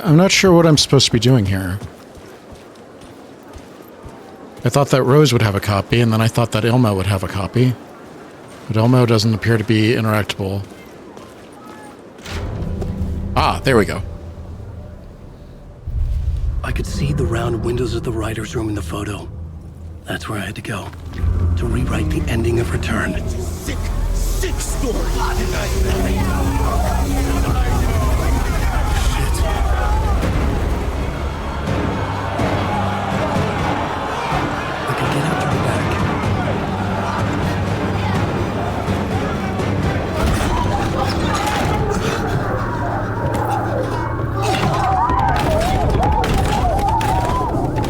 I'm not sure what I'm supposed to be doing here. I thought that Rose would have a copy, and then I thought that Ilmo would have a copy. But Ilmo doesn't appear to be interactable. Ah, there we go. I could see the round windows of the writer's room in the photo. That's where I had to go. To rewrite the ending of Return. Sick story.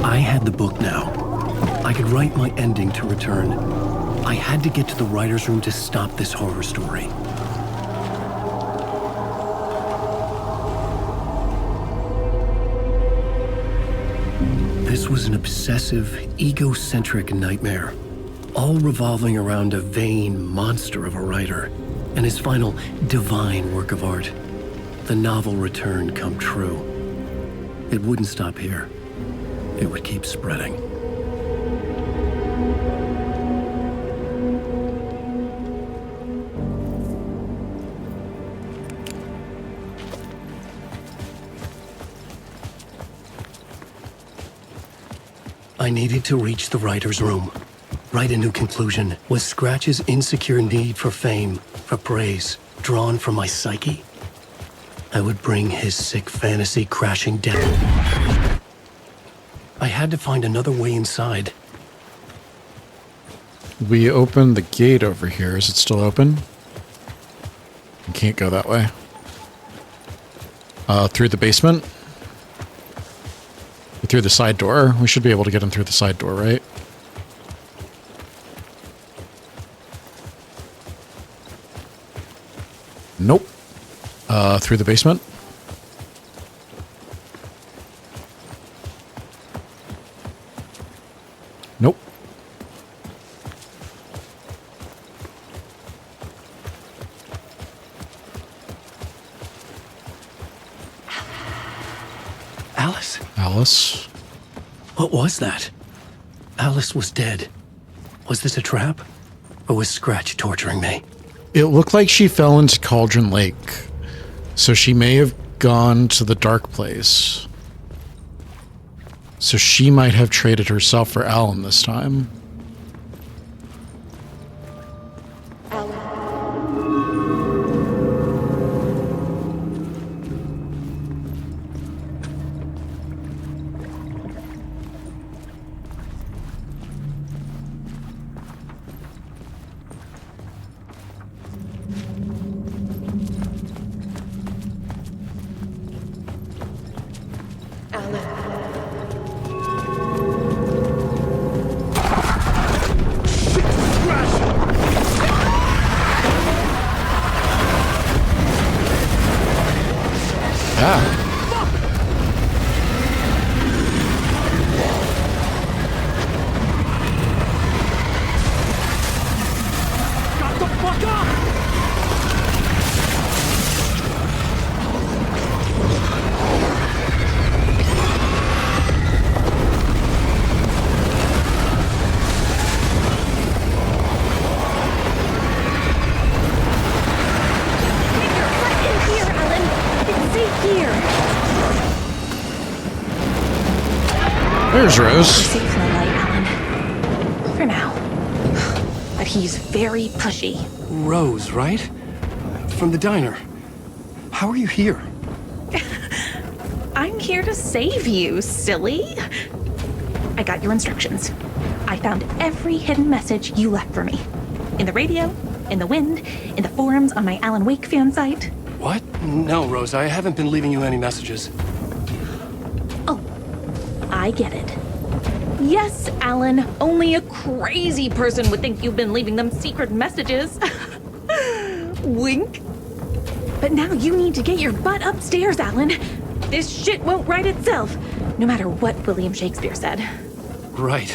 I had the book now. I could write my ending to Return. I had to get to the writer's room to stop this horror story. This was an obsessive, egocentric nightmare, all revolving around a vain monster of a writer and his final divine work of art, the novel Return come true. It wouldn't stop here. It would keep spreading. I needed to reach the writer's room. Write a new conclusion. Was Scratch's insecure need for fame, for praise, drawn from my psyche? I would bring his sick fantasy crashing down. I had to find another way inside. We opened the gate over here. Is it still open? You can't go that way. Through the basement? Through the side door? We should be able to get in through the side door, right? Nope. Through the basement? Nope. Alice? Alice? What was that? Alice was dead. Was this a trap? Or was Scratch torturing me? It looked like she fell into Cauldron Lake. So she may have gone to the dark place. So she might have traded herself for Alan this time. There's Rose. Safe in the light, Alan. For now. But he's very pushy. Rose, right? From the diner. How are you here? I'm here to save you, silly. I got your instructions. I found every hidden message you left for me. In the radio, in the wind, in the forums on my Alan Wake fan site. What? No, Rose, I haven't been leaving you any messages. I get it. Yes, Alan, only a crazy person would think you've been leaving them secret messages. Wink. But now you need to get your butt upstairs, Alan. This shit won't right itself, no matter what William Shakespeare said. Right.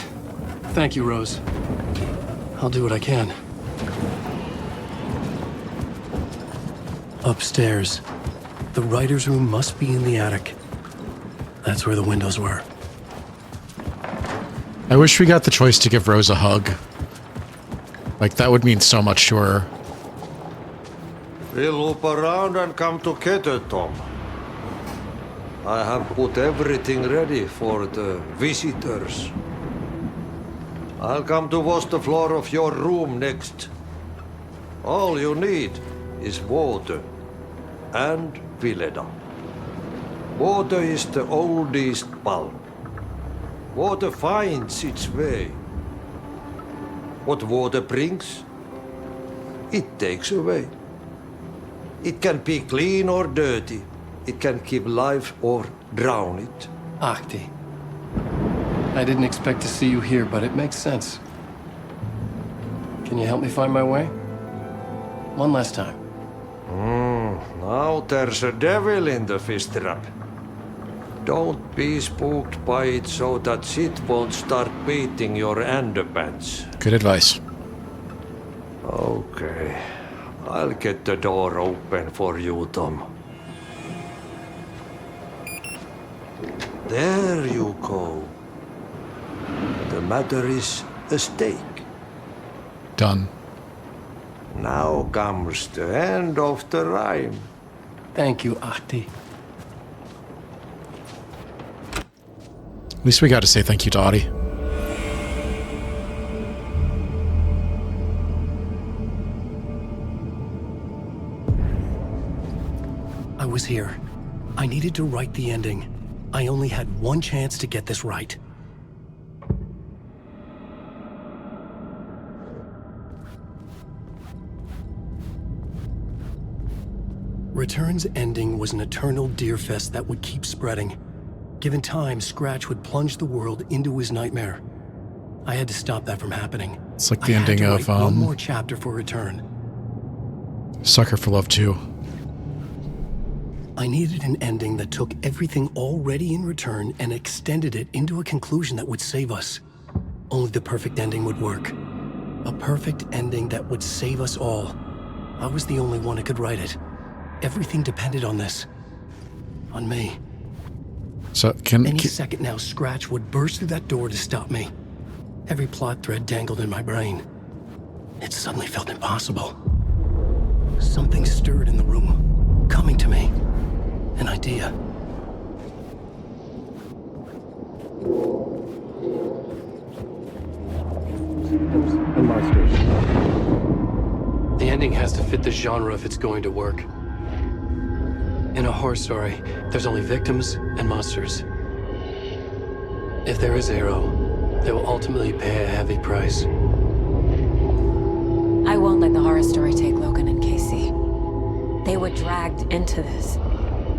Thank you, Rose. I'll do what I can. Upstairs. The writer's room must be in the attic. That's where the windows were. I wish we got the choice to give Rose a hug. Like, that would mean so much to her. We'll loop around and come together, Tom. I have put everything ready for the visitors. I'll come to wash the floor of your room next. All you need is water and FedeOde. Water is the oldest bulb. Water finds its way. What water brings, it takes away. It can be clean or dirty. It can give life or drown it. Ahti. I didn't expect to see you here, but it makes sense. Can you help me find my way? One last time. Now there's a devil in the fish trap. Don't be spooked by it so that it won't start beating your underpants. Good advice. Okay. I'll get the door open for you, Tom. There you go. The matter is a stake. Done. Now comes the end of the rhyme. Thank you, Ahti. At least we got to say thank you to Audie. I was here. I needed to write the ending. I only had one chance to get this right. Return's ending was an eternal deerfest that would keep spreading. Given time, Scratch would plunge the world into his nightmare. I had to stop that from happening. It's like the ending of one more chapter for Return. Sucker for Love 2. I needed an ending that took everything already in Return and extended it into a conclusion that would save us. Only the perfect ending would work. A perfect ending that would save us all. I was the only one who could write it. Everything depended on this. On me. So Any second now, Scratch would burst through that door to stop me. Every plot thread dangled in my brain. It suddenly felt impossible. Something stirred in the room, coming to me. An idea. And monsters. The ending has to fit the genre if it's going to work. In a horror story, there's only victims and monsters. If there is Arrow, they will ultimately pay a heavy price. I won't let the horror story take Logan and Casey. They were dragged into this.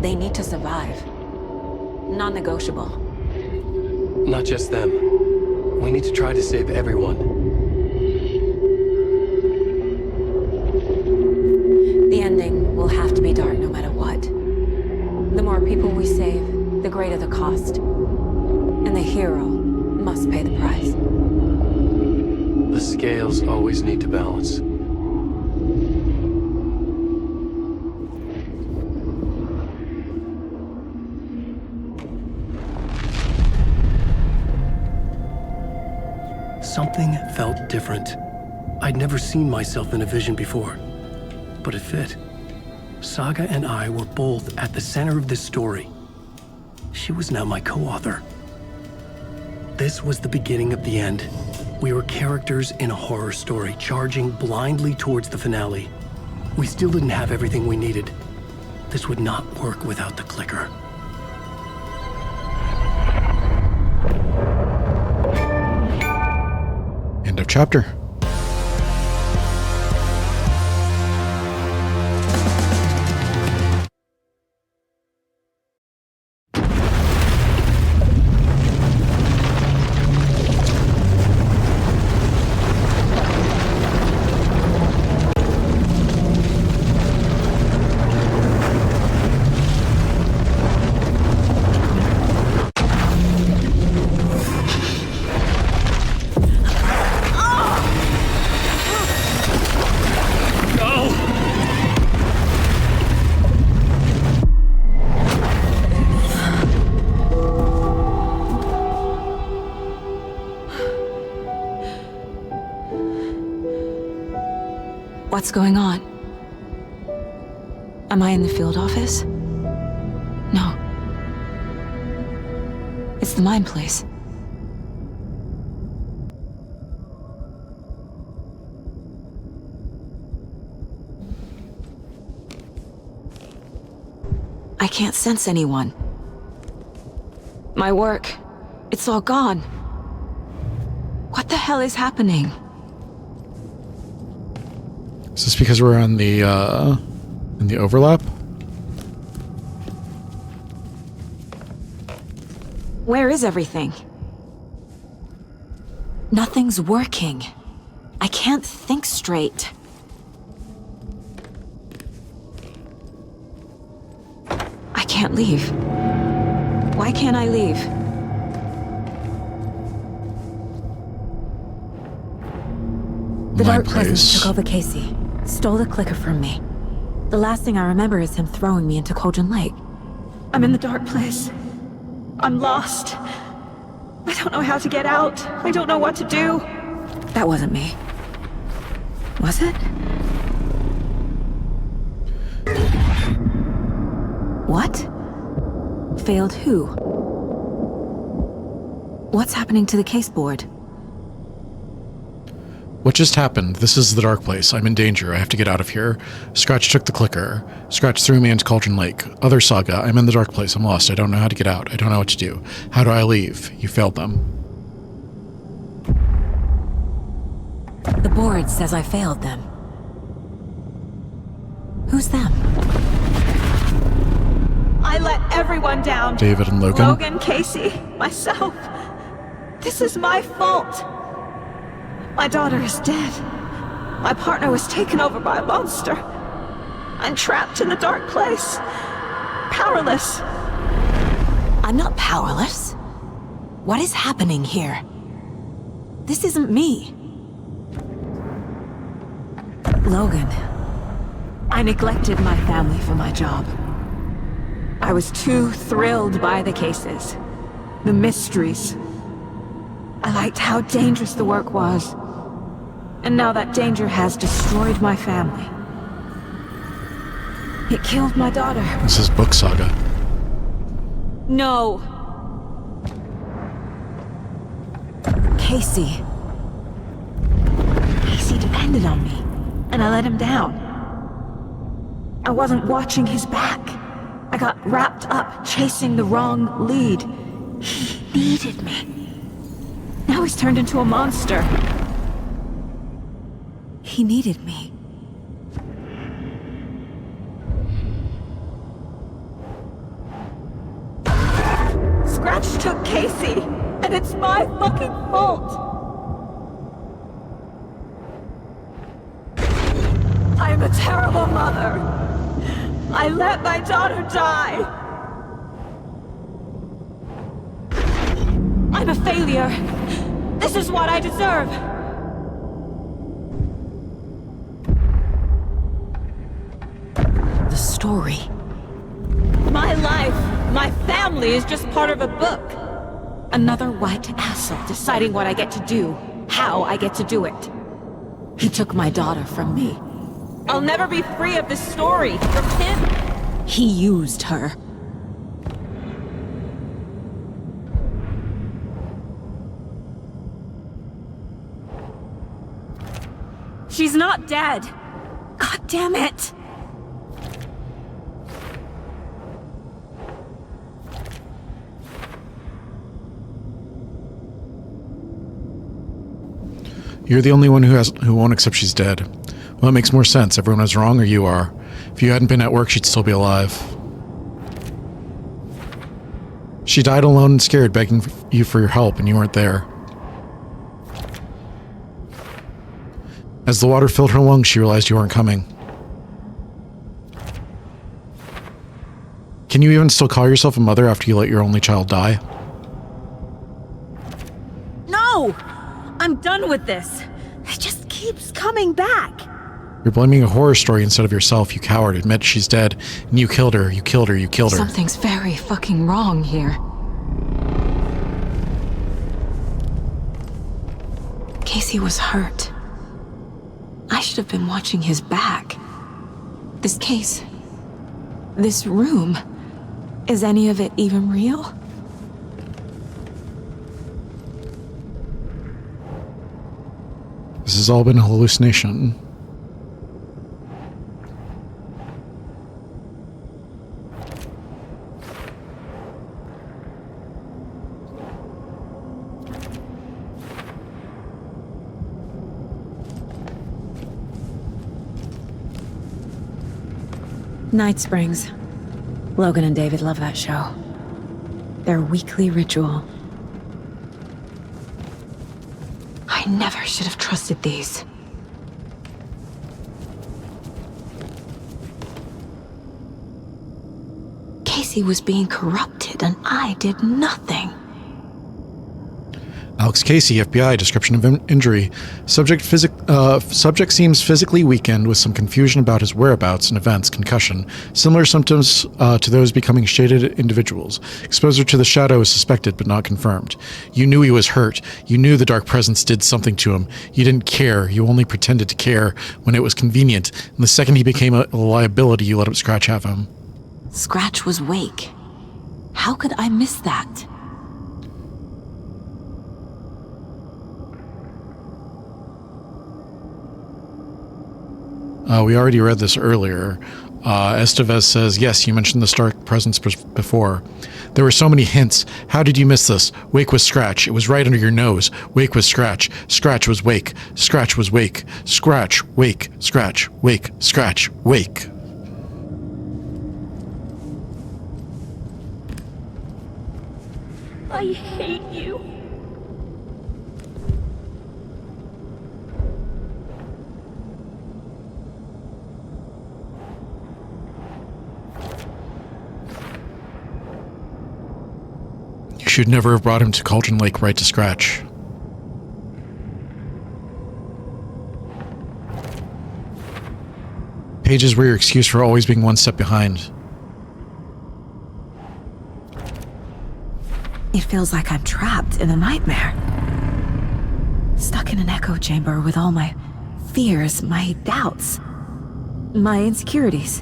They need to survive. Non-negotiable. Not just them. We need to try to save everyone. The ending will have to be dark no matter what. The more people we save, the greater the cost. And the hero must pay the price. The scales always need to balance. Something felt different. I'd never seen myself in a vision before, but it fit. Saga and I were both at the center of this story. She was now my co-author. This was the beginning of the end. We were characters in a horror story, charging blindly towards the finale. We still didn't have everything we needed. This would not work without the clicker. End of chapter. What's going on? Am I in the field office? No. It's the mine place. I can't sense anyone. My work, it's all gone. What the hell is happening? Is this because we're on the, in the overlap? Where is everything? Nothing's working. I can't think straight. I can't leave. Why can't I leave? The Dark Presence took over Casey. Stole the clicker from me. The last thing I remember is him throwing me into Cauldron Lake. I'm in the dark place. I'm lost. I don't know how to get out. I don't know what to do. That wasn't me. Was it? What? Failed who? What's happening to the caseboard? What just happened? This is the dark place. I'm in danger. I have to get out of here. Scratch took the clicker. Scratch threw me into Cauldron Lake. Other saga. I'm in the dark place. I'm lost. I don't know how to get out. I don't know what to do. How do I leave? You failed them. The board says I failed them. Who's them? I let everyone down. David and Logan. Logan, Casey, myself. This is my fault. My daughter is dead. My partner was taken over by a monster. I'm trapped in the dark place. Powerless. I'm not powerless. What is happening here? This isn't me. Logan. I neglected my family for my job. I was too thrilled by the cases. The mysteries. I liked how dangerous the work was. And now that danger has destroyed my family. It killed my daughter. This is Book Saga. No. Casey. Casey depended on me, and I let him down. I wasn't watching his back. I got wrapped up chasing the wrong lead. He needed me. Now he's turned into a monster. He needed me. Scratch took Casey, and it's my fucking fault. I'm a terrible mother. I let my daughter die. I'm a failure. This is what I deserve. The story. My life, my family is just part of a book. Another white asshole deciding what I get to do, how I get to do it. He took my daughter from me. I'll never be free of this story from him. He used her. She's not dead. God damn it. You're the only one who won't accept she's dead. Well, it makes more sense. Everyone was wrong, or you are. If you hadn't been at work, she'd still be alive. She died alone and scared, begging you for your help, and you weren't there. As the water filled her lungs, she realized you weren't coming. Can you even still call yourself a mother after you let your only child die? No! I'm done with this. It just keeps coming back. You're blaming a horror story instead of yourself, you coward. Admit she's dead, and you killed her, you killed her, you killed her. Something's very fucking wrong here. Casey was hurt. I should have been watching his back. This case, this room, is any of it even real? This has all been a hallucination. Night Springs. Logan and David love that show. Their weekly ritual. I never should have trusted these. Casey was being corrupted and I did nothing. Alex Casey, FBI, description of injury. Subject seems physically weakened with some confusion about his whereabouts and events, concussion. Similar symptoms to those becoming shaded individuals. Exposure to the shadow is suspected but not confirmed. You knew he was hurt. You knew the dark presence did something to him. You didn't care. You only pretended to care when it was convenient. And the second he became a liability, you let him Scratch have him. Scratch was Wake. How could I miss that? We already read this earlier. Estevez says, yes, you mentioned the Stark presence before. There were so many hints. How did you miss this? Wake was Scratch. It was right under your nose. Wake was Scratch. Scratch was Wake. Scratch was Wake. Scratch, Wake, Scratch, Wake, Scratch, Wake. I hate you. You should never have brought him to Cauldron Lake right to Scratch. Pages were your excuse for always being one step behind. It feels like I'm trapped in a nightmare. Stuck in an echo chamber with all my fears, my doubts, my insecurities.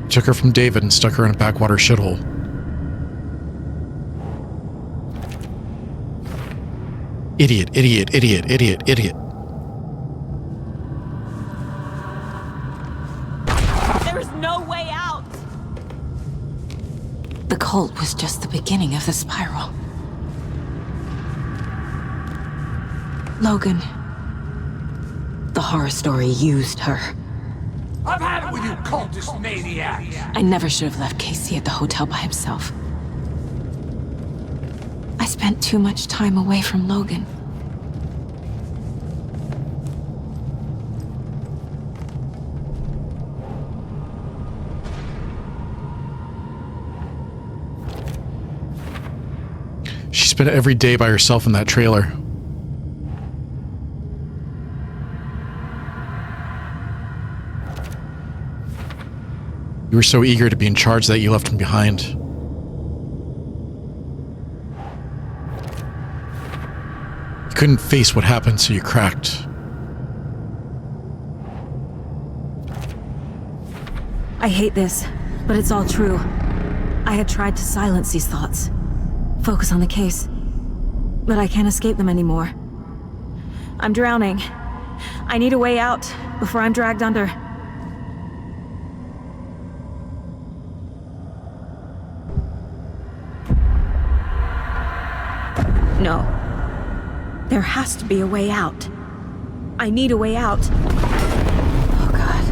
Took her from David and stuck her in a backwater shithole. Idiot, idiot, idiot, idiot, idiot. There's no way out! The cult was just the beginning of the spiral. Logan. The horror story used her. I've had it with you cultist maniacs! I never should have left Casey at the hotel by himself. I spent too much time away from Logan. She spent every day by herself in that trailer. You were so eager to be in charge that you left him behind. You couldn't face what happened, so you cracked. I hate this, but it's all true. I had tried to silence these thoughts. Focus on the case. But I can't escape them anymore. I'm drowning. I need a way out before I'm dragged under. No. There has to be a way out. I need a way out. Oh, God.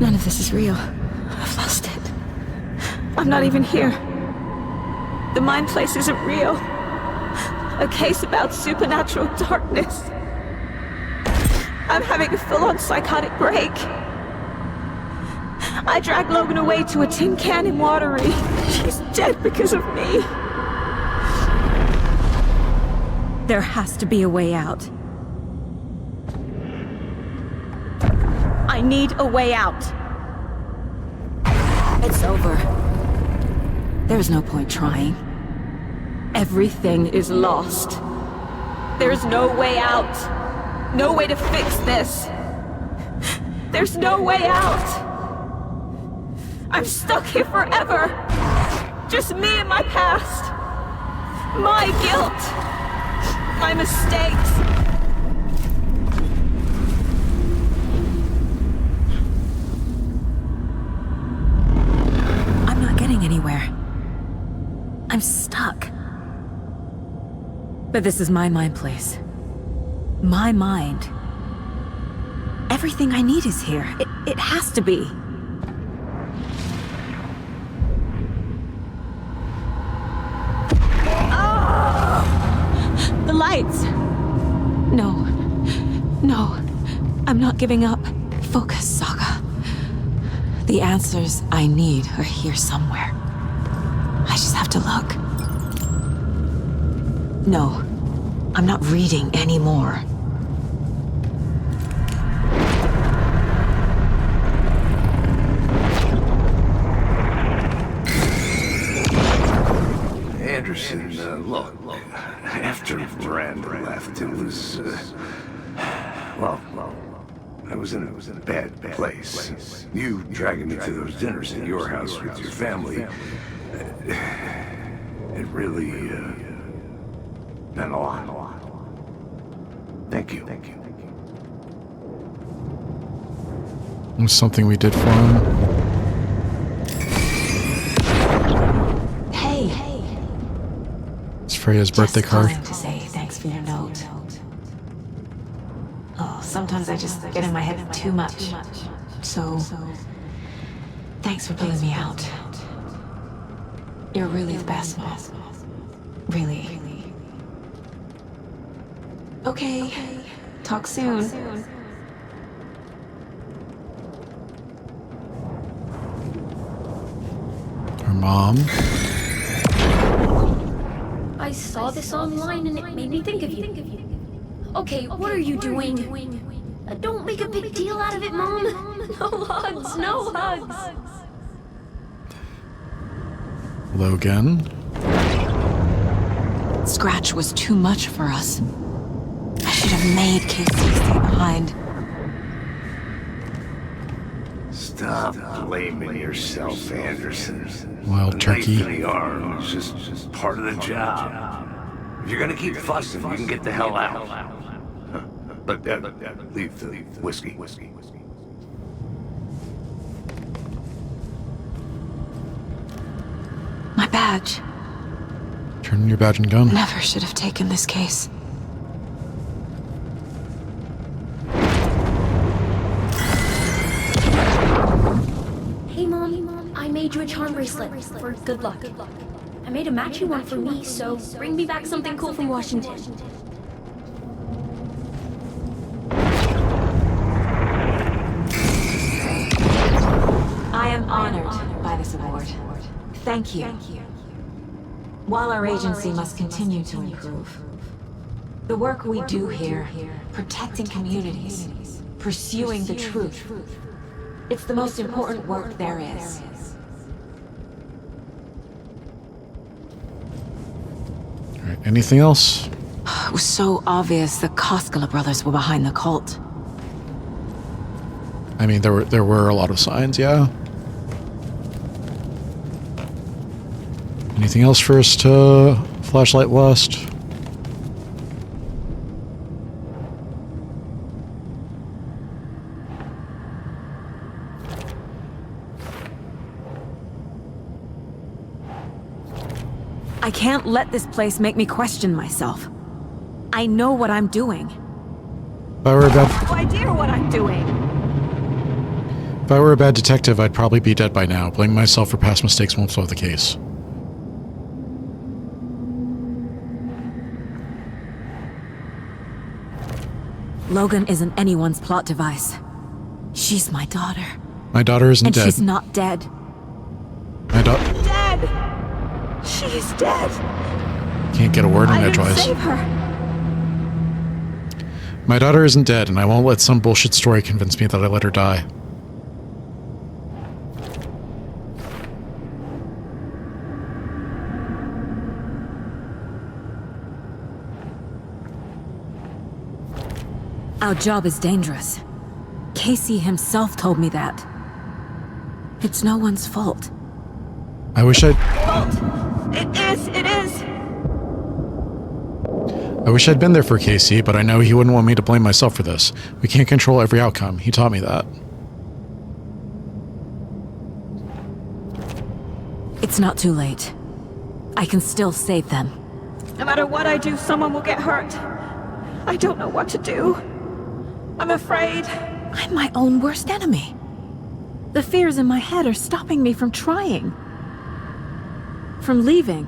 None of this is real. I've lost it. I'm not even here. The mind place isn't real. A case about supernatural darkness. I'm having a full-on psychotic break. I dragged Logan away to a tin can in Watery. She's dead because of me. There has to be a way out. I need a way out. It's over. There's no point trying. Everything is lost. There's no way out. no way to fix this. There's no way out. I'm stuck here forever. Just me and my past. My guilt. My mistakes. I'm not getting anywhere. I'm stuck. But this is my mind place. My mind. Everything I need is here. It has to be. The lights! No. No. I'm not giving up. Focus, Saga. The answers I need are here somewhere. I just have to look. No. I'm not reading anymore. Anderson, look, after Miranda left, it was, well, I was in a bad place. You dragging me to those dinners at your house with your family, it really, meant a lot. Thank you. It was something we did for him. It's Freya's birthday card. Just calling to say thanks for your note. Oh, sometimes I just get in my head too much. So, thanks for pulling me out. You're really the best, Mom. Really. Okay. Talk soon. Her mom. I saw this online and it made me think of you. Okay, what are you doing? Don't make a big deal out of it, Mom. No hugs, no hugs. Logan. Scratch was too much for us. I should have made Casey stay behind. Stop blaming yourself, Anderson. Wild turkey. A knife in the arm is just part of the job. If you're gonna keep fussing, you can get the hell out. But leave the whiskey. My badge. Turn in your badge and gun. Never should have taken this case. Hey, Mom, I made you a charm bracelet for good luck. I made a matching one for me, so bring me back something cool from Washington. I am honored by this award. Thank you. While our agency must continue to improve, the work we do here, protecting communities, pursuing the truth, it's the most important work there is. All right, anything else? It was so obvious the Koskela brothers were behind the cult. I mean, there were a lot of signs, yeah. Anything else for us to flashlight west? I can't let this place make me question myself. I know what I'm doing. If I were a I have no idea what I'm doing. If I were a bad detective, I'd probably be dead by now. Blaming myself for past mistakes won't solve the case. Logan isn't anyone's plot device. She's my daughter. My daughter isn't and dead. She's not dead. My daughter... Dead! She's dead! Can't get a word in I edgewise. didn't save her. My daughter isn't dead, and I won't let some bullshit story convince me that I let her die. Our job is dangerous. Casey himself told me that. It's no one's fault. I wish I'd... It is! I wish I'd been there for Casey, but I know he wouldn't want me to blame myself for this. We can't control every outcome. He taught me that. It's not too late. I can still save them. No matter what I do, someone will get hurt. I don't know what to do. I'm afraid. I'm my own worst enemy. The fears in my head are stopping me from trying. From leaving.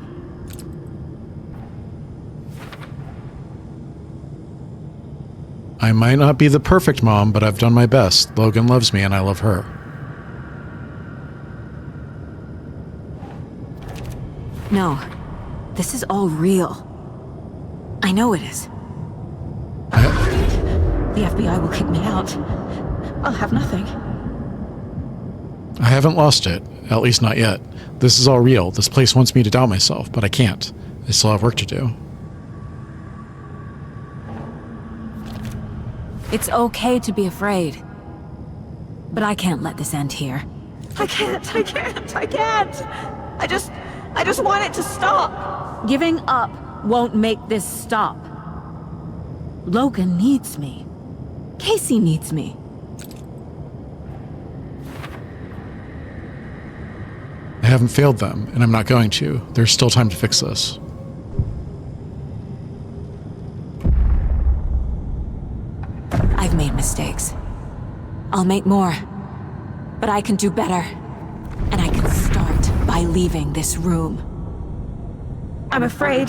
I might not be the perfect mom, but I've done my best. Logan loves me and I love her. No. This is all real. I know it is. The FBI will kick me out. I'll have nothing. I haven't lost it. At least not yet. This is all real. This place wants me to doubt myself, but I can't. I still have work to do. It's okay to be afraid. But I can't let this end here. I can't. I just want it to stop. Giving up won't make this stop. Logan needs me. Casey needs me. I haven't failed them, and I'm not going to. There's still time to fix this. I've made mistakes. I'll make more. But I can do better. And I can start by leaving this room. I'm afraid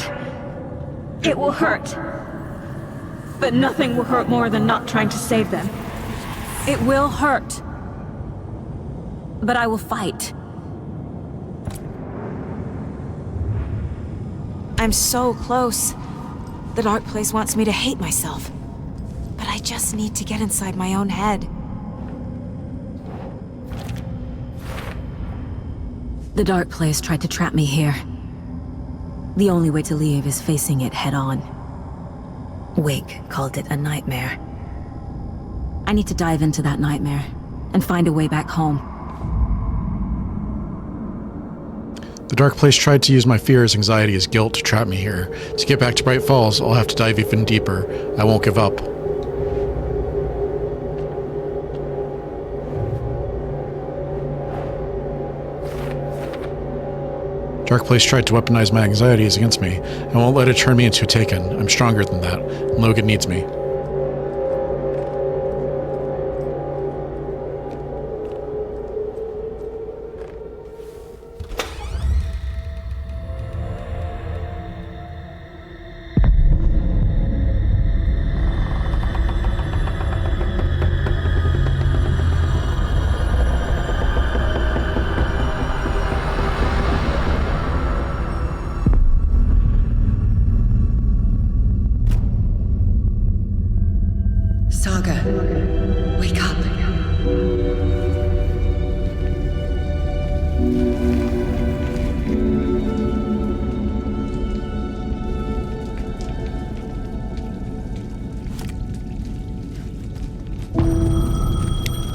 it will hurt. But nothing will hurt more than not trying to save them. It will hurt. But I will fight. I'm so close. The dark place wants me to hate myself. But I just need to get inside my own head. The dark place tried to trap me here. The only way to leave is facing it head on. Wake called it a nightmare. I need to dive into that nightmare and find a way back home. The dark place tried to use my fears, anxiety, as guilt to trap me here. To get back to Bright Falls, I'll have to dive even deeper. I won't give up. Dark place tried to weaponize my anxieties against me. I won't let it turn me into a Taken. I'm stronger than that. Logan needs me.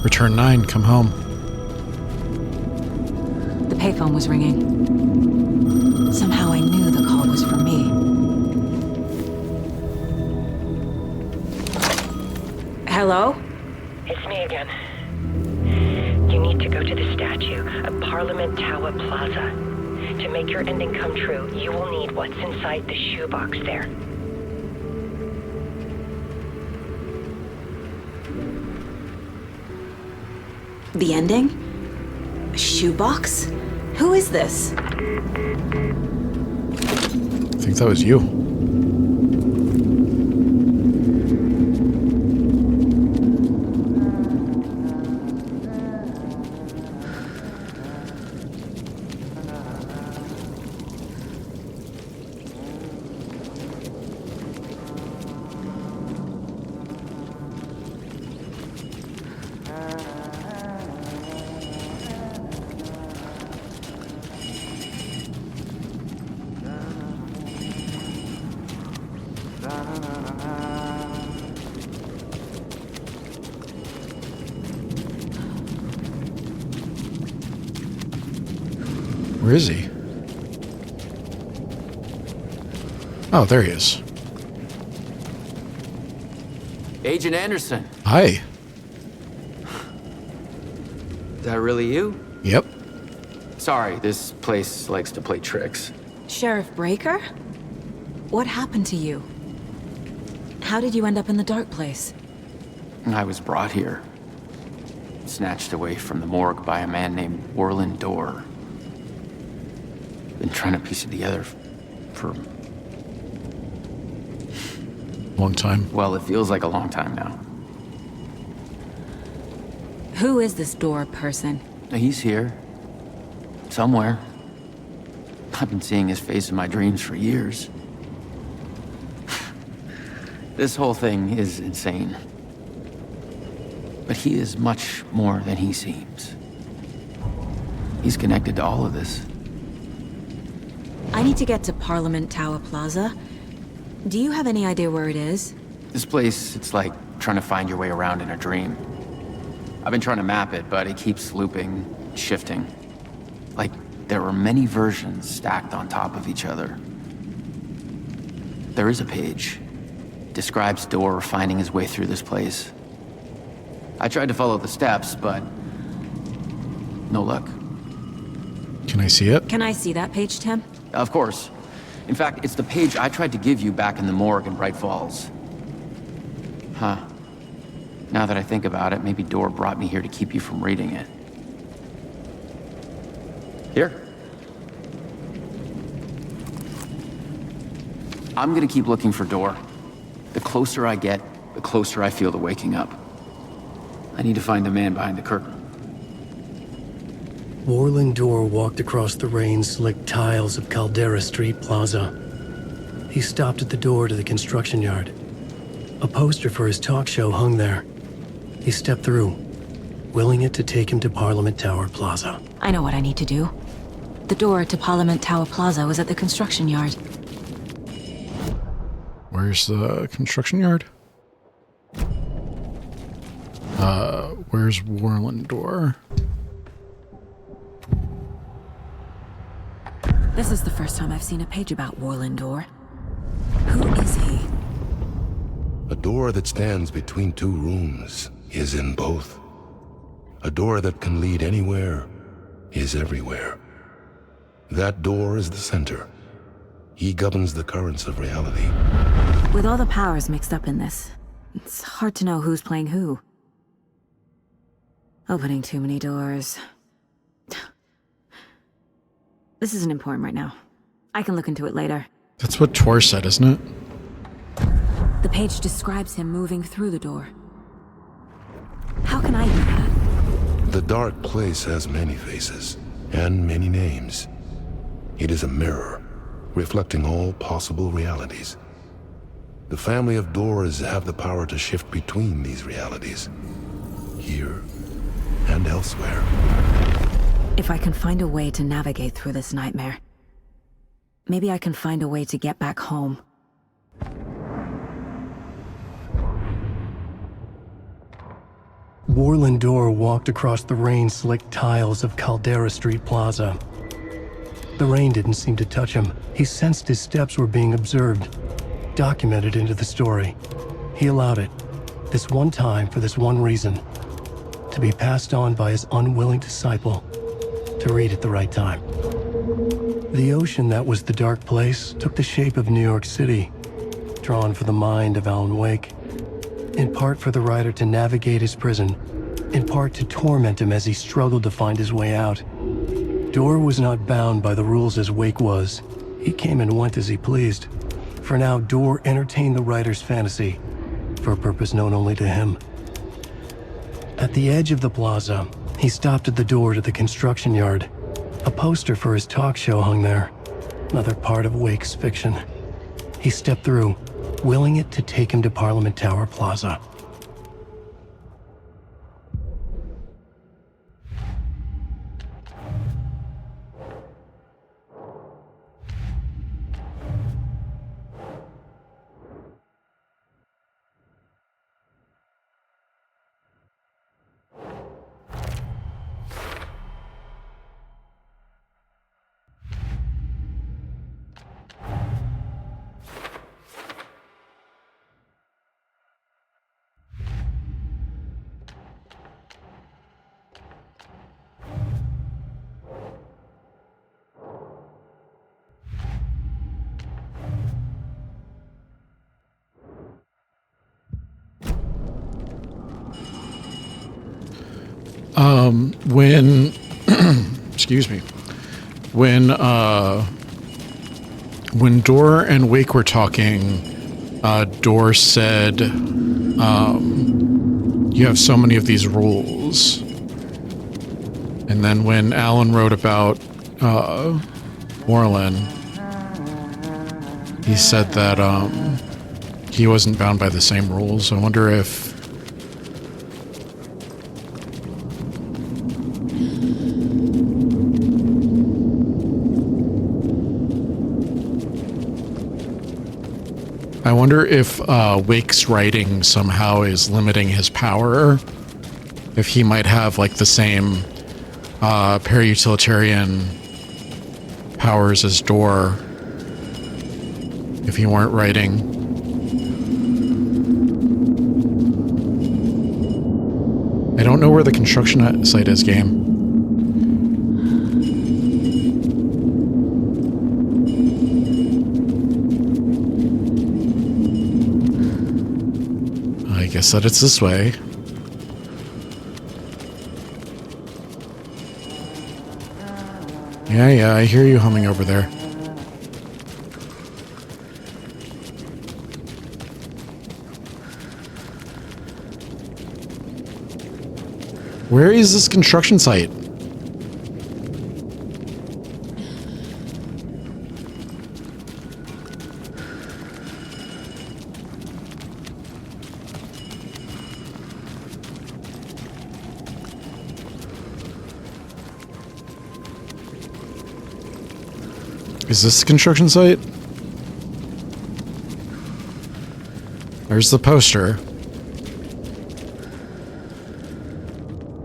Return 9, come home. The payphone was ringing. Somehow I knew the call was for me. Hello? It's me again. You need to go to the statue at Parliament Tower Plaza. To make your ending come true, you will need what's inside the shoebox there. The ending? A shoebox? Who is this? I think that was you. Where is he? Oh, there he is. Agent Anderson. Hi. Is that really you? Yep. Sorry, this place likes to play tricks. Sheriff Breaker? What happened to you? How did you end up in the dark place? I was brought here. Snatched away from the morgue by a man named Warland Dorr. Been trying to piece it together for... Long time. Well, it feels like a long time now. Who is this Dorr person? He's here. Somewhere. I've been seeing his face in my dreams for years. This whole thing is insane. But he is much more than he seems. He's connected to all of this. I need to get to Parliament Tower Plaza. Do you have any idea where it is? This place, it's like trying to find your way around in a dream. I've been trying to map it, but it keeps looping, shifting. Like there were many versions stacked on top of each other. There is a page. Describes Dorr finding his way through this place. I tried to follow the steps, but no luck. Can I see it? Can I see that page, Tim? Of course. In fact, it's the page I tried to give you back in the morgue in Bright Falls. Huh. Now that I think about it, maybe Dorr brought me here to keep you from reading it. Here. I'm gonna keep looking for Dorr. The closer I get, the closer I feel to waking up. I need to find the man behind the curtain. Warland Dorr walked across the rain-slicked tiles of Caldera Street Plaza. He stopped at the door to the construction yard. A poster for his talk show hung there. He stepped through, willing it to take him to Parliament Tower Plaza. I know what I need to do. The door to Parliament Tower Plaza was at the construction yard. Where's the construction yard? Where's Warland Dorr? This is the first time I've seen a page about Warland Dorr. Who is he? A door that stands between two rooms is in both. A door that can lead anywhere is everywhere. That door is the center. He governs the currents of reality. With all the powers mixed up in this, it's hard to know who's playing who. Opening too many doors. This isn't important right now. I can look into it later. That's what Tor said, isn't it? The page describes him moving through the door. How can I do that? The dark place has many faces and many names. It is a mirror, reflecting all possible realities. The family of Doors have the power to shift between these realities, here and elsewhere. If I can find a way to navigate through this nightmare, maybe I can find a way to get back home. Warland Dorr walked across the rain-slicked tiles of Caldera Street Plaza. The rain didn't seem to touch him. He sensed his steps were being observed, documented into the story. He allowed it, this one time for this one reason, to be passed on by his unwilling disciple, to read at the right time. The ocean that was the dark place took the shape of New York City, drawn for the mind of Alan Wake, in part for the writer to navigate his prison, in part to torment him as he struggled to find his way out. Dorr was not bound by the rules as Wake was. He came and went as he pleased. For now, Dorr entertained the writer's fantasy, for a purpose known only to him. At the edge of the plaza, he stopped at the door to the construction yard. A poster for his talk show hung there, another part of Wake's fiction. He stepped through, willing it to take him to Parliament Tower Plaza. When excuse me, when Dor and Wake were talking, Dor said, you have so many of these rules. And then when Alan wrote about Orlin, he said that he wasn't bound by the same rules. I wonder if Wake's writing somehow is limiting his power. If he might have like the same para-utilitarian powers as Dor if he weren't writing. I don't know where the construction site is, game. I guess that it's this way. Yeah, I hear you humming over there. Where is this construction site? Is this the construction site? There's the poster.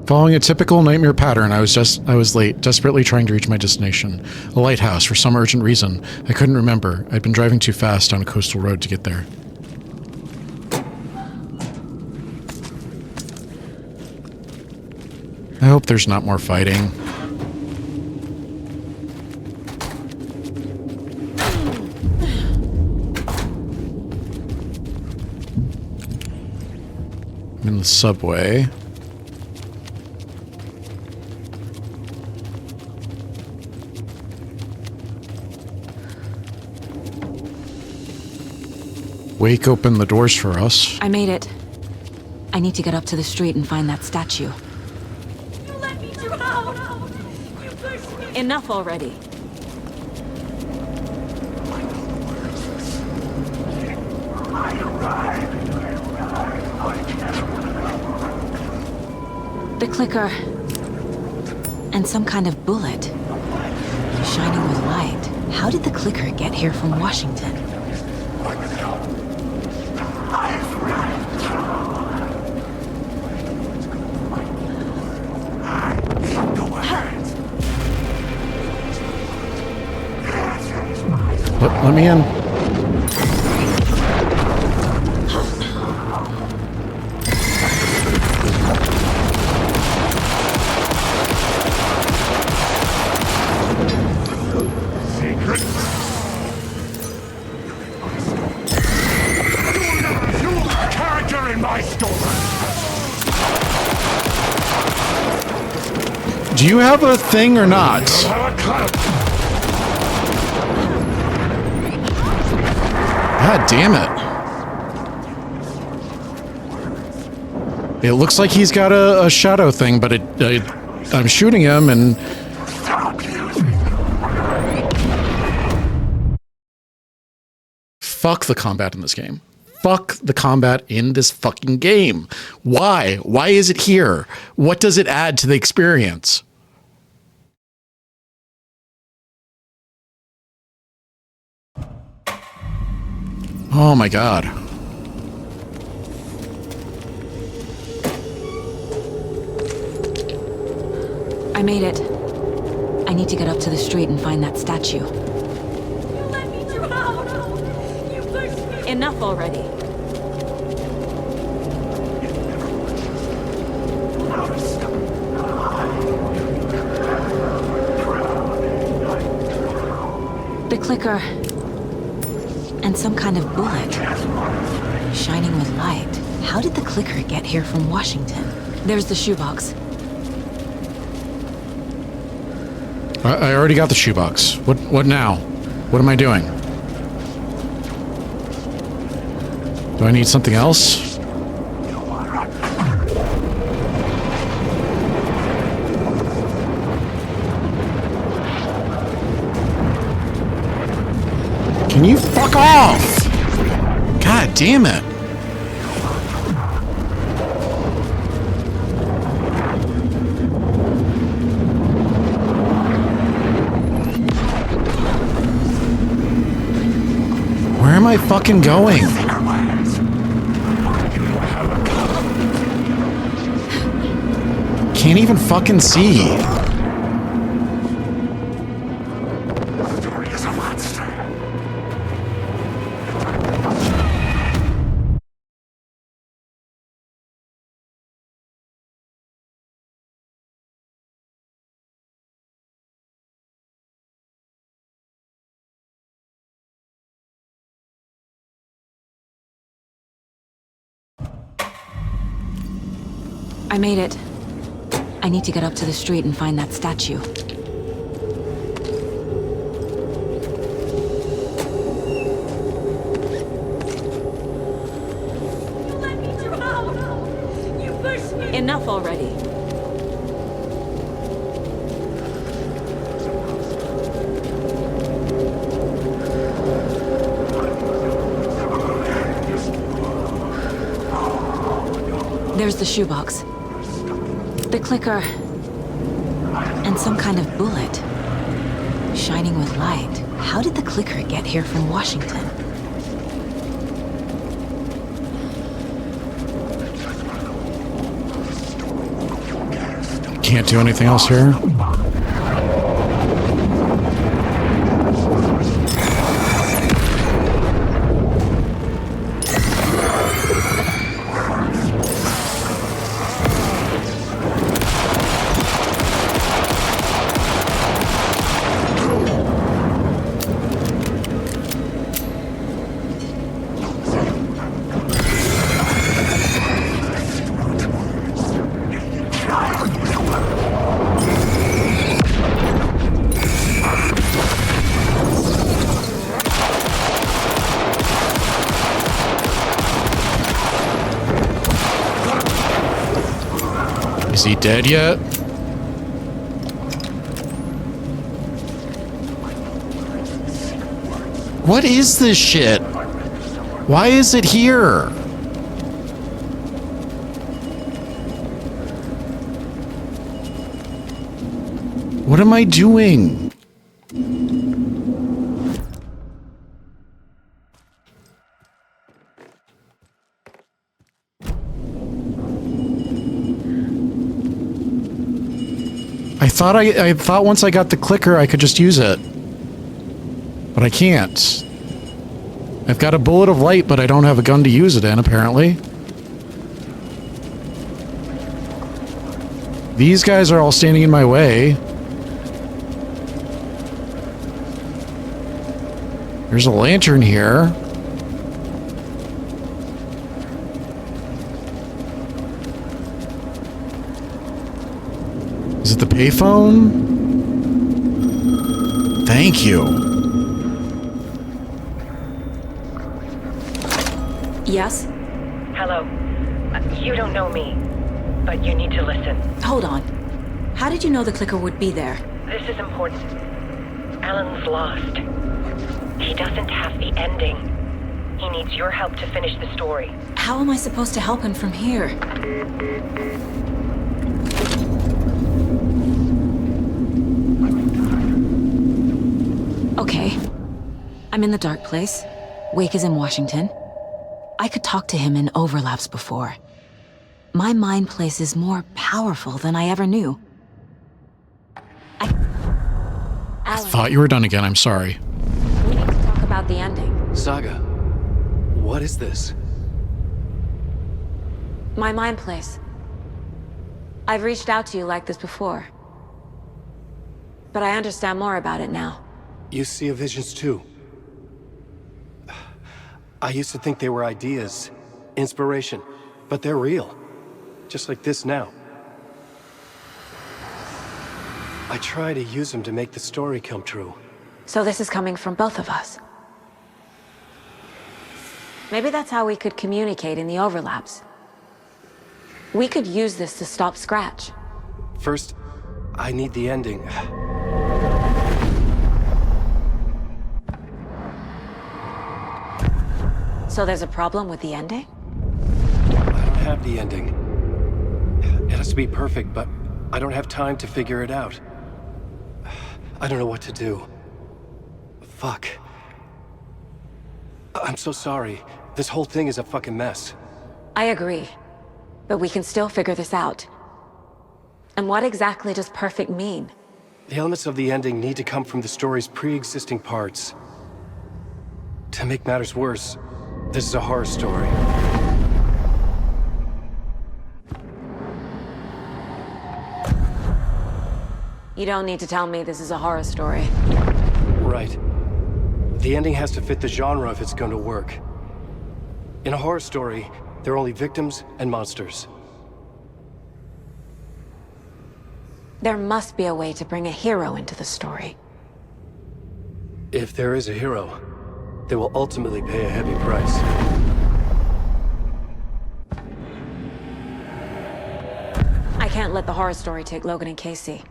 Following a typical nightmare pattern, I was late, desperately trying to reach my destination. A lighthouse, for some urgent reason. I couldn't remember. I'd been driving too fast down a coastal road to get there. I hope there's not more fighting. I'm in the subway. Wake opened the doors for us. I made it. I need to get up to the street and find that statue. You let me drown! You pushed me! Enough already. The clicker. And some kind of bullet. Shining with light. How did the clicker get here from Washington? Let me in. Character in my story. Do you have a thing or not? God damn it. It looks like he's got a shadow thing, but I'm shooting him and... Fuck the combat in this game. Fuck the combat in this fucking game. Why? Why is it here? What does it add to the experience? Oh my god. I made it. I need to get up to the street and find that statue. You let me drown! You pushed me! Enough already. The clicker. And some kind of bullet. Shining with light. How did the clicker get here from Washington? There's the shoebox. I already got the shoebox. What now? What am I doing? Do I need something else? Can you fuck off? God damn it. Where am I fucking going? Can't even fucking see. I made it. I need to get up to the street and find that statue. You let me drown! You pushed me! Enough already. There's the shoebox. The clicker. And some kind of bullet. Shining with light. How did the clicker get here from Washington? Can't do anything else here. Is he dead yet? What is this shit? Why is it here? What am I doing? I thought once I got the clicker I could just use it. But I can't. I've got a bullet of light, but I don't have a gun to use it in, apparently. These guys are all standing in my way. There's a lantern here. Is it the payphone? Thank you. Yes? Hello. You don't know me, but you need to listen. Hold on. How did you know the clicker would be there? This is important. Alan's lost. He doesn't have the ending. He needs your help to finish the story. How am I supposed to help him from here? Okay. I'm in the dark place. Wake is in Washington. I could talk to him in overlaps before. My mind place is more powerful than I ever knew. I thought you were done again, I'm sorry. We need to talk about the ending. Saga, what is this? My mind place. I've reached out to you like this before. But I understand more about it now. You see visions too. I used to think they were ideas, inspiration, but they're real. Just like this now. I try to use them to make the story come true. So this is coming from both of us. Maybe that's how we could communicate in the overlaps. We could use this to stop Scratch. First, I need the ending. So there's a problem with the ending? I don't have the ending. It has to be perfect, but I don't have time to figure it out. I don't know what to do. Fuck. I'm so sorry. This whole thing is a fucking mess. I agree. But we can still figure this out. And what exactly does perfect mean? The elements of the ending need to come from the story's pre-existing parts. To make matters worse, this is a horror story. You don't need to tell me this is a horror story. Right. The ending has to fit the genre if it's going to work. In a horror story, there are only victims and monsters. There must be a way to bring a hero into the story. If there is a hero, they will ultimately pay a heavy price. I can't let the horror story take Logan and Casey.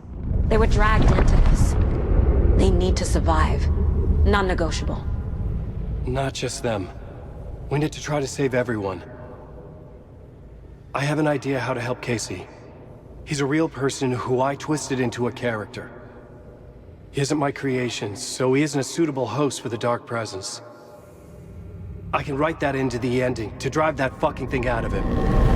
They were dragged into this. They need to survive. Non-negotiable. Not just them. We need to try to save everyone. I have an idea how to help Casey. He's a real person who I twisted into a character. He isn't my creation, so he isn't a suitable host for the Dark Presence. I can write that into the ending to drive that fucking thing out of him.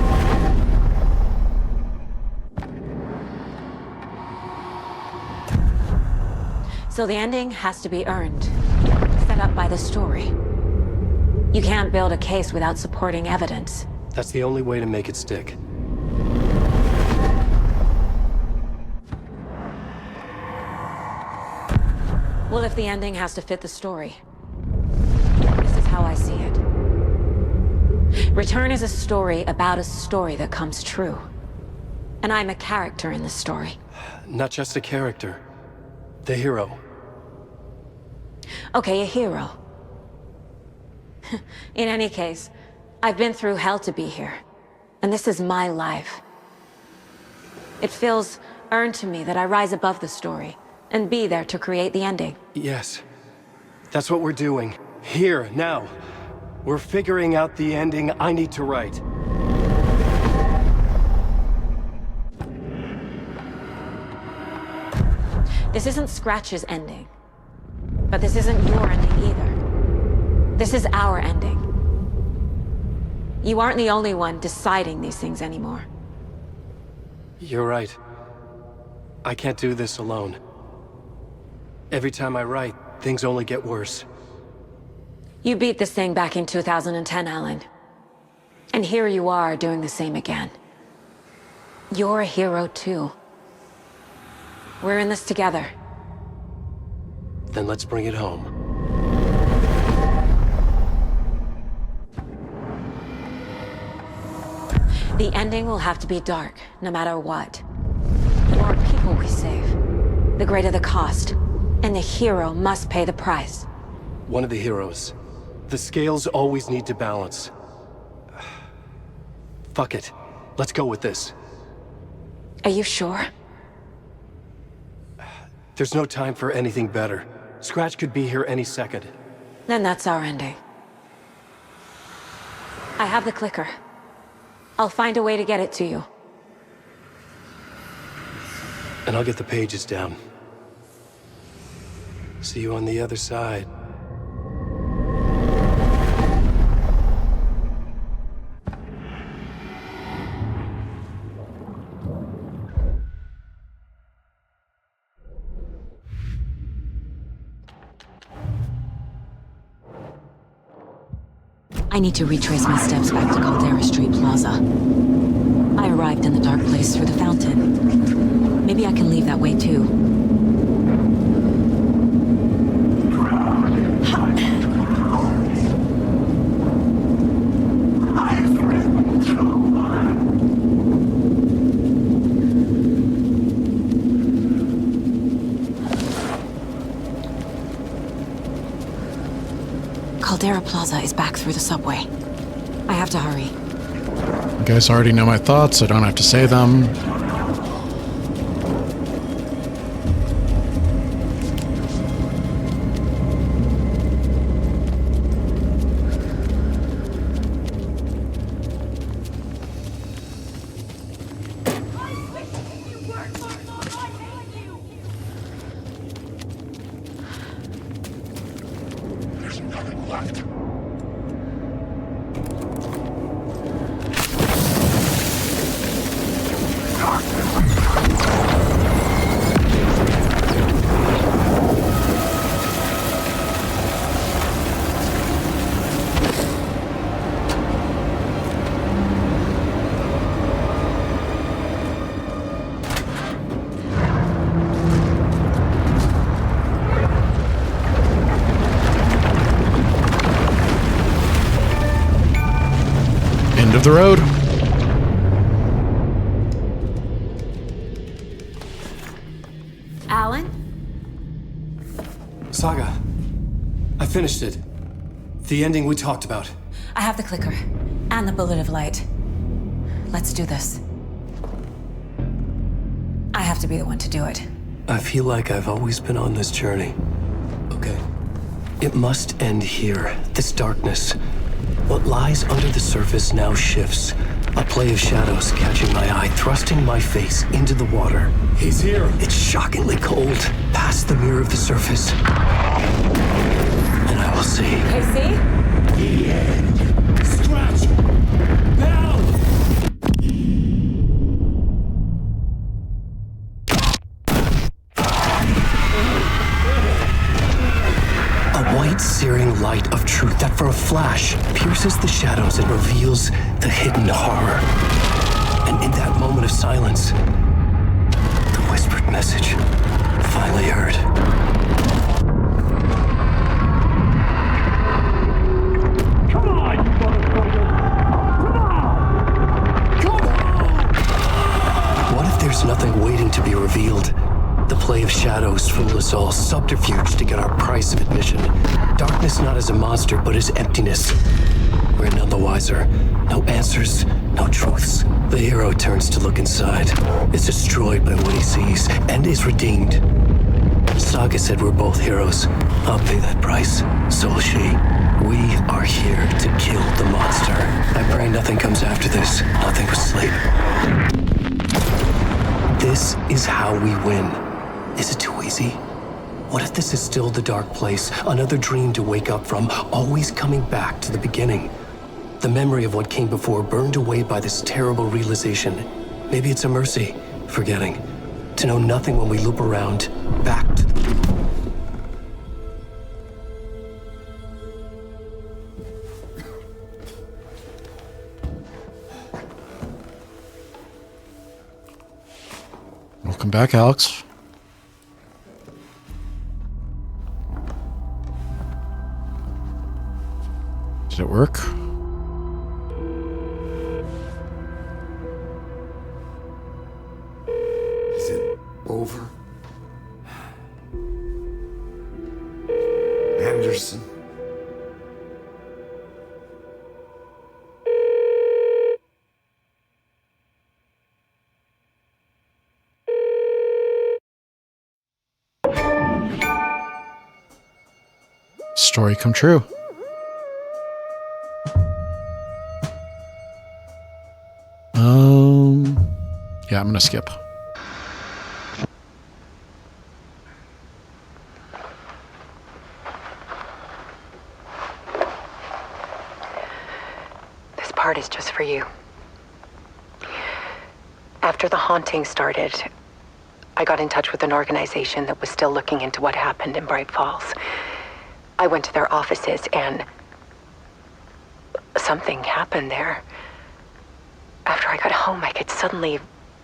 So the ending has to be earned, set up by the story. You can't build a case without supporting evidence. That's the only way to make it stick. Well, if the ending has to fit the story, this is how I see it. Return is a story about a story that comes true. And I'm a character in the story. Not just a character. The hero. Okay, a hero. In any case, I've been through hell to be here. And this is my life. It feels earned to me that I rise above the story and be there to create the ending. Yes. That's what we're doing. Here, now. We're figuring out the ending I need to write. This isn't Scratch's ending. But this isn't your ending either. This is our ending. You aren't the only one deciding these things anymore. You're right. I can't do this alone. Every time I write, things only get worse. You beat this thing back in 2010, Alan. And here you are doing the same again. You're a hero too. We're in this together. Then let's bring it home. The ending will have to be dark, no matter what. The more people we save, the greater the cost. And the hero must pay the price. One of the heroes. The scales always need to balance. Fuck it. Let's go with this. Are you sure? There's no time for anything better. Scratch could be here any second. Then that's our ending. I have the clicker. I'll find a way to get it to you. And I'll get the pages down. See you on the other side. I need to retrace my steps back to Caldera Street Plaza. I arrived in the dark place through the fountain. Maybe I can leave that way too. plaza is back through the subway. I have to hurry. You guys already know my thoughts, so I don't have to say them. End of the road. Alan? Saga, I finished it. The ending we talked about. I have the clicker and the bullet of light. Let's do this. I have to be the one to do it. I feel like I've always been on this journey. Okay. It must end here, this darkness. What lies under the surface now shifts. A play of shadows catching my eye, thrusting my face into the water. He's here. It's shockingly cold, past the mirror of the surface. And I will see. Casey? The end. Scratch! Now! A white, searing light of truth that for a flash pierces the shadows and reveals the hidden horror. And in that moment of silence, the whispered message finally heard. Come on, you motherfucker! Come on! What if there's nothing waiting to be revealed? The play of shadows fool us all, subterfuge to get our price of admission. Darkness not as a monster, but as emptiness. We're none the wiser. No answers, no truths. The hero turns to look inside, is destroyed by what he sees, and is redeemed. Saga said we're both heroes. I'll pay that price. So will she. We are here to kill the monster. I pray nothing comes after this. Nothing but sleep. This is how we win. Is it too easy? What if this is still the dark place, another dream to wake up from, always coming back to the beginning? The memory of what came before burned away by this terrible realization. Maybe it's a mercy, forgetting. To know nothing when we loop around, back to the... Welcome back, Alex. Did it work? Is it over? Anderson? Story come true. Yeah, I'm gonna skip. This part is just for you. After the haunting started, I got in touch with an organization that was still looking into what happened in Bright Falls. I went to their offices and something happened there. After I got home, I could suddenly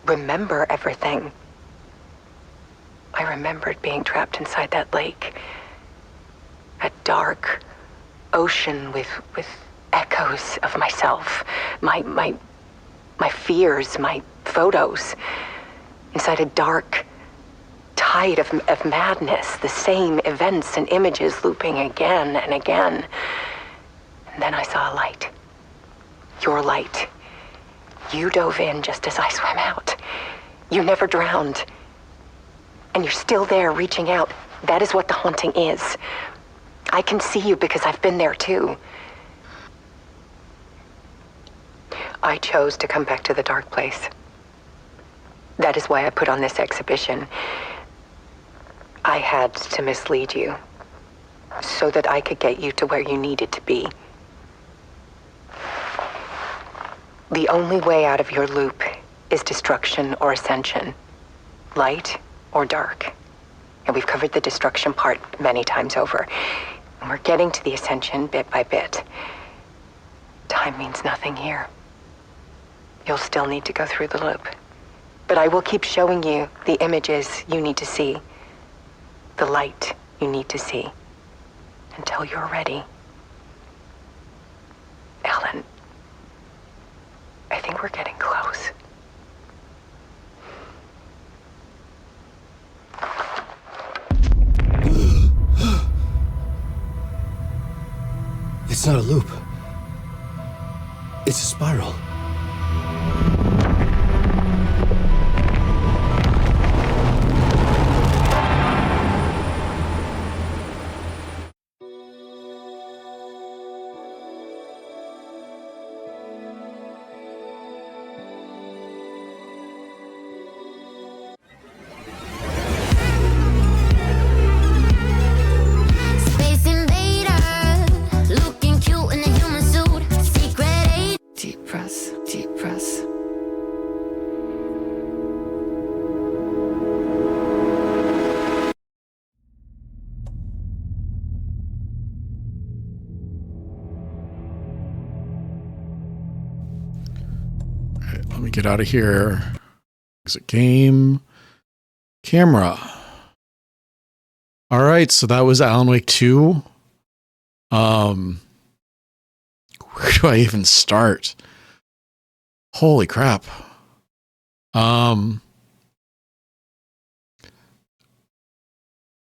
remember everything. I remembered being trapped inside that lake. A dark ocean with echoes of myself, my fears, my photos. Inside a dark tide of madness, the same events and images looping again and again. And then I saw a light. Your light. You dove in just as I swam out. You never drowned. And you're still there reaching out. That is what the haunting is. I can see you because I've been there too. I chose to come back to the dark place. That is why I put on this exhibition. I had to mislead you so that I could get you to where you needed to be. The only way out of your loop is destruction or ascension, light or dark. And we've covered the destruction part many times over. And we're getting to the ascension bit by bit. Time means nothing here. You'll still need to go through the loop. But I will keep showing you the images you need to see, the light you need to see, until you're ready. Alan, I think we're getting close. It's not a loop. It's a spiral. Let me get out of here. Exit game. Camera. All right, so that was Alan Wake 2. Where do I even start? Holy crap.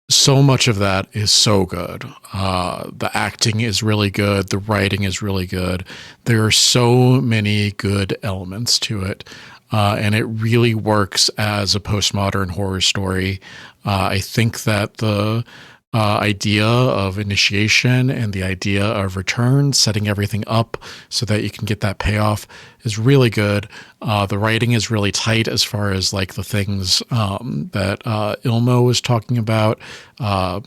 So much of that is so good. The acting is really good. The writing is really good. There are so many good elements to it. And it really works as a postmodern horror story. I think that the idea of initiation and the idea of return, setting everything up so that you can get that payoff, is really good. The writing is really tight as far as like the things that Ilmo was talking about. The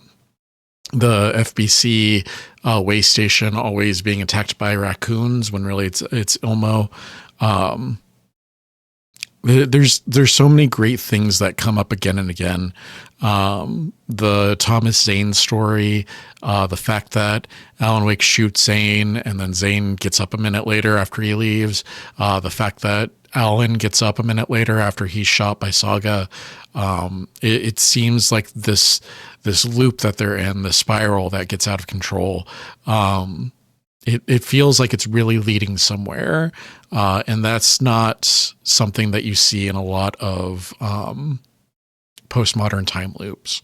FBC way station always being attacked by raccoons when really it's Ilmo. There's so many great things that come up again and again. The Thomas Zane story, the fact that Alan Wake shoots Zane and then Zane gets up a minute later after he leaves, the fact that Alan gets up a minute later after he's shot by Saga. It seems like this loop that they're in, the spiral that gets out of control. It feels like it's really leading somewhere. And that's not something that you see in a lot of postmodern time loops.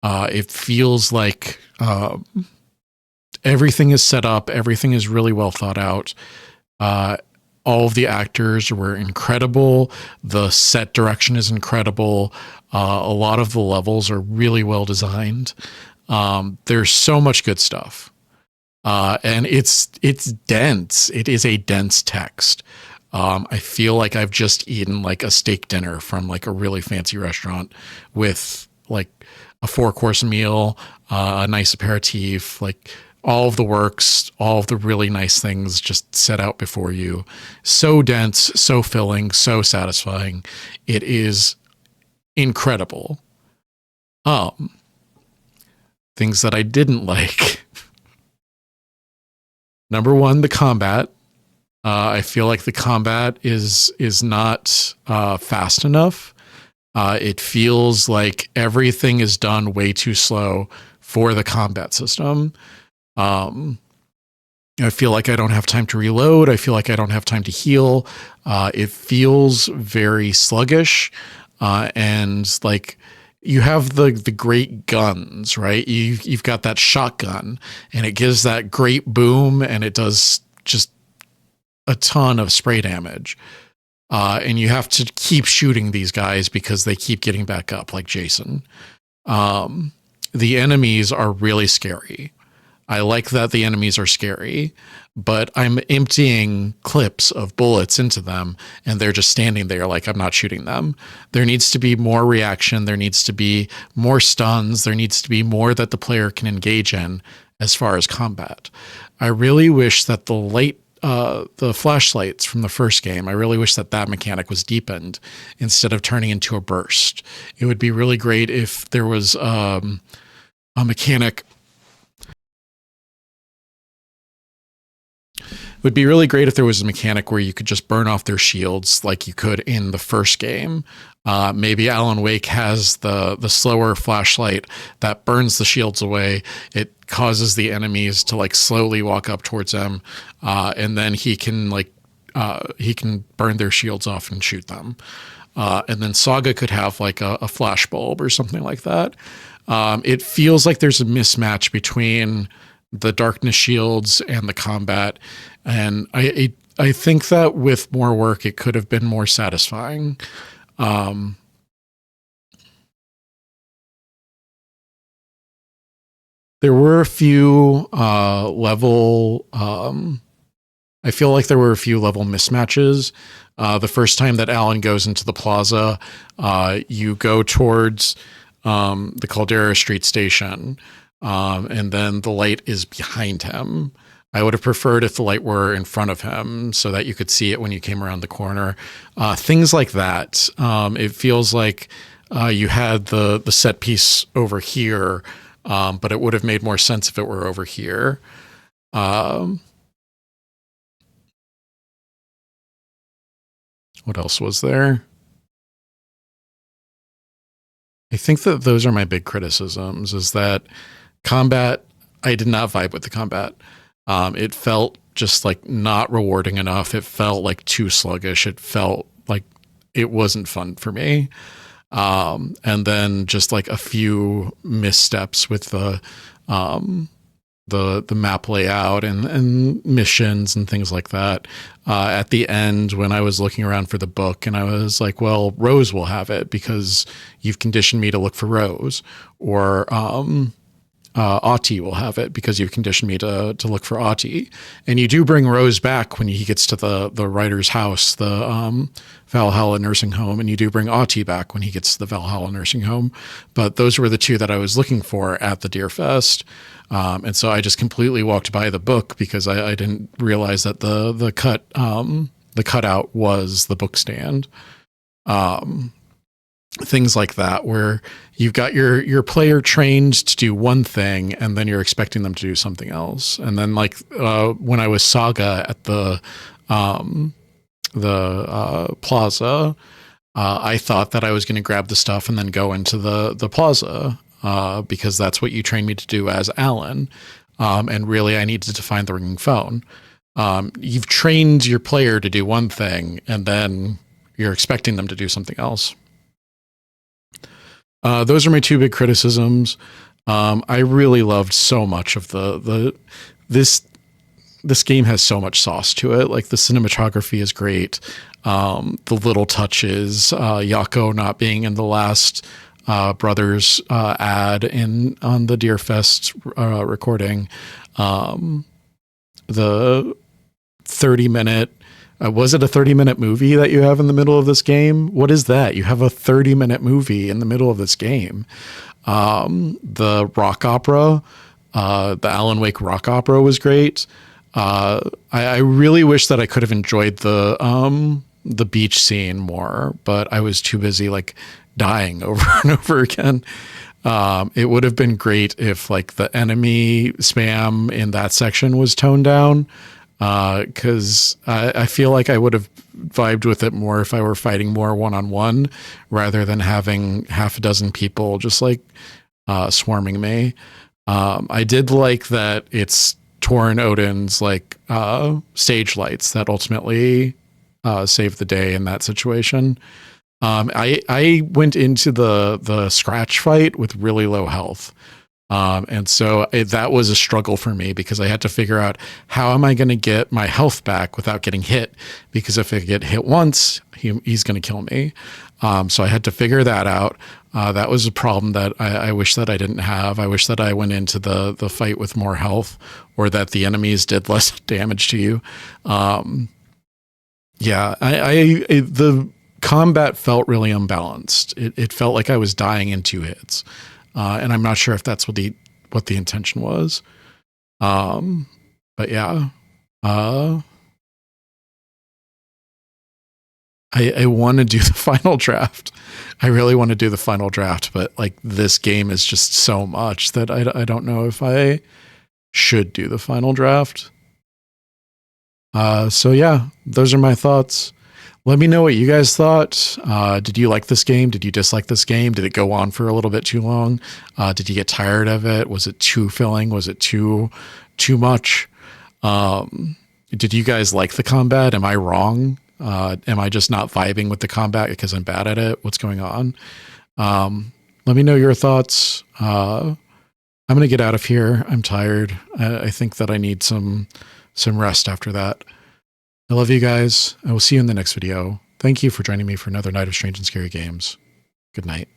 It feels like everything is set up. Everything is really well thought out. All of the actors were incredible. The set direction is incredible. A lot of the levels are really well designed. There's so much good stuff. And it's dense. It is a dense text. I feel like I've just eaten like a steak dinner from like a really fancy restaurant with like a 4-course meal, a nice aperitif, like all of the works, all of the really nice things just set out before you. So dense, so filling, so satisfying. It is incredible. Things that I didn't like. Number one, the combat. I feel like the combat is not fast enough. It feels like everything is done way too slow for the combat system. I feel like I don't have time to reload. I feel like I don't have time to heal. It feels very sluggish. And like you have the great guns, right? You've got that shotgun, and it gives that great boom, and it does just a ton of spray damage. And you have to keep shooting these guys because they keep getting back up, like Jason. The enemies are really scary. I like that the enemies are scary, but I'm emptying clips of bullets into them, and they're just standing there like I'm not shooting them. There needs to be more reaction. There needs to be more stuns. There needs to be more that the player can engage in as far as combat. I really wish that the flashlights from the first game, I really wish that mechanic was deepened instead of turning into a burst. It would be really great if there was a mechanic. It would be really great if there was a mechanic where you could just burn off their shields like you could in the first game. Maybe Alan Wake has the slower flashlight that burns the shields away. It causes the enemies to like slowly walk up towards him, and then he can burn their shields off and shoot them. And then Saga could have like a flash bulb or something like that. It feels like there's a mismatch between the darkness shields and the combat, and I think that with more work it could have been more satisfying. There were a few level I feel like there were a few level mismatches. The first time that Alan goes into the plaza, you go towards the Caldera Street station, and then the light is behind him. I would have preferred if the light were in front of him so that you could see it when you came around the corner. Things like that. It feels like you had the set piece over here, but it would have made more sense if it were over here. What else was there? I think that those are my big criticisms, is that combat, I did not vibe with the combat. It felt just like not rewarding enough. It felt like too sluggish. It felt like it wasn't fun for me. And then just like a few missteps with the map layout and missions and things like that. At the end, when I was looking around for the book, and I was like, well, Rose will have it because you've conditioned me to look for Rose, or Aughty will have it because you've conditioned me to look for Aughty. And you do bring Rose back when he gets to the writer's house, the Valhalla nursing home, and you do bring Aughty back when he gets to the Valhalla nursing home. But those were the two that I was looking for at the Deer Fest. And so I just completely walked by the book because I didn't realize that the cutout was the book stand. Things like that, where you've got your player trained to do one thing and then you're expecting them to do something else. And then like when I was Saga at the plaza, I thought that I was going to grab the stuff and then go into the plaza because that's what you trained me to do as Alan. And really I needed to find the ringing phone. You've trained your player to do one thing and then you're expecting them to do something else. Those are my two big criticisms. I really loved so much of this game has so much sauce to it. Like the cinematography is great. The little touches, Yako not being in the last Brothers ad on the Deerfest recording. The 30-minute was it a 30-minute movie that you have in the middle of this game? What is that? You have a 30-minute movie in the middle of this game. The rock opera, the Alan Wake rock opera was great. I really wish that I could have enjoyed the beach scene more, but I was too busy like dying over and over again. It would have been great if like the enemy spam in that section was toned down. Because I feel like I would have vibed with it more if I were fighting more one-on-one rather than having half a dozen people just like swarming me. I did like that it's Torn Odin's like stage lights that ultimately saved the day in that situation. I went into the scratch fight with really low health. And so that was a struggle for me because I had to figure out how am I going to get my health back without getting hit? Because if I get hit once, he's going to kill me. So I had to figure that out. That was a problem that I wish that I didn't have. I wish that I went into the fight with more health, or that the enemies did less damage to you. Yeah, the combat felt really unbalanced. It felt like I was dying in 2 hits. And I'm not sure if that's what the intention was. But yeah, I want to do the final draft. I really want to do the final draft, but like this game is just so much that I don't know if I should do the final draft. So yeah, those are my thoughts. Let me know what you guys thought. Did you like this game? Did you dislike this game? Did it go on for a little bit too long? Did you get tired of it? Was it too filling? Was it too much? Did you guys like the combat? Am I wrong? Am I just not vibing with the combat because I'm bad at it? What's going on? Let me know your thoughts. I'm going to get out of here. I'm tired. I think that I need some rest after that. I love you guys. I will see you in the next video. Thank you for joining me for another night of Strange and Scary Games. Good night.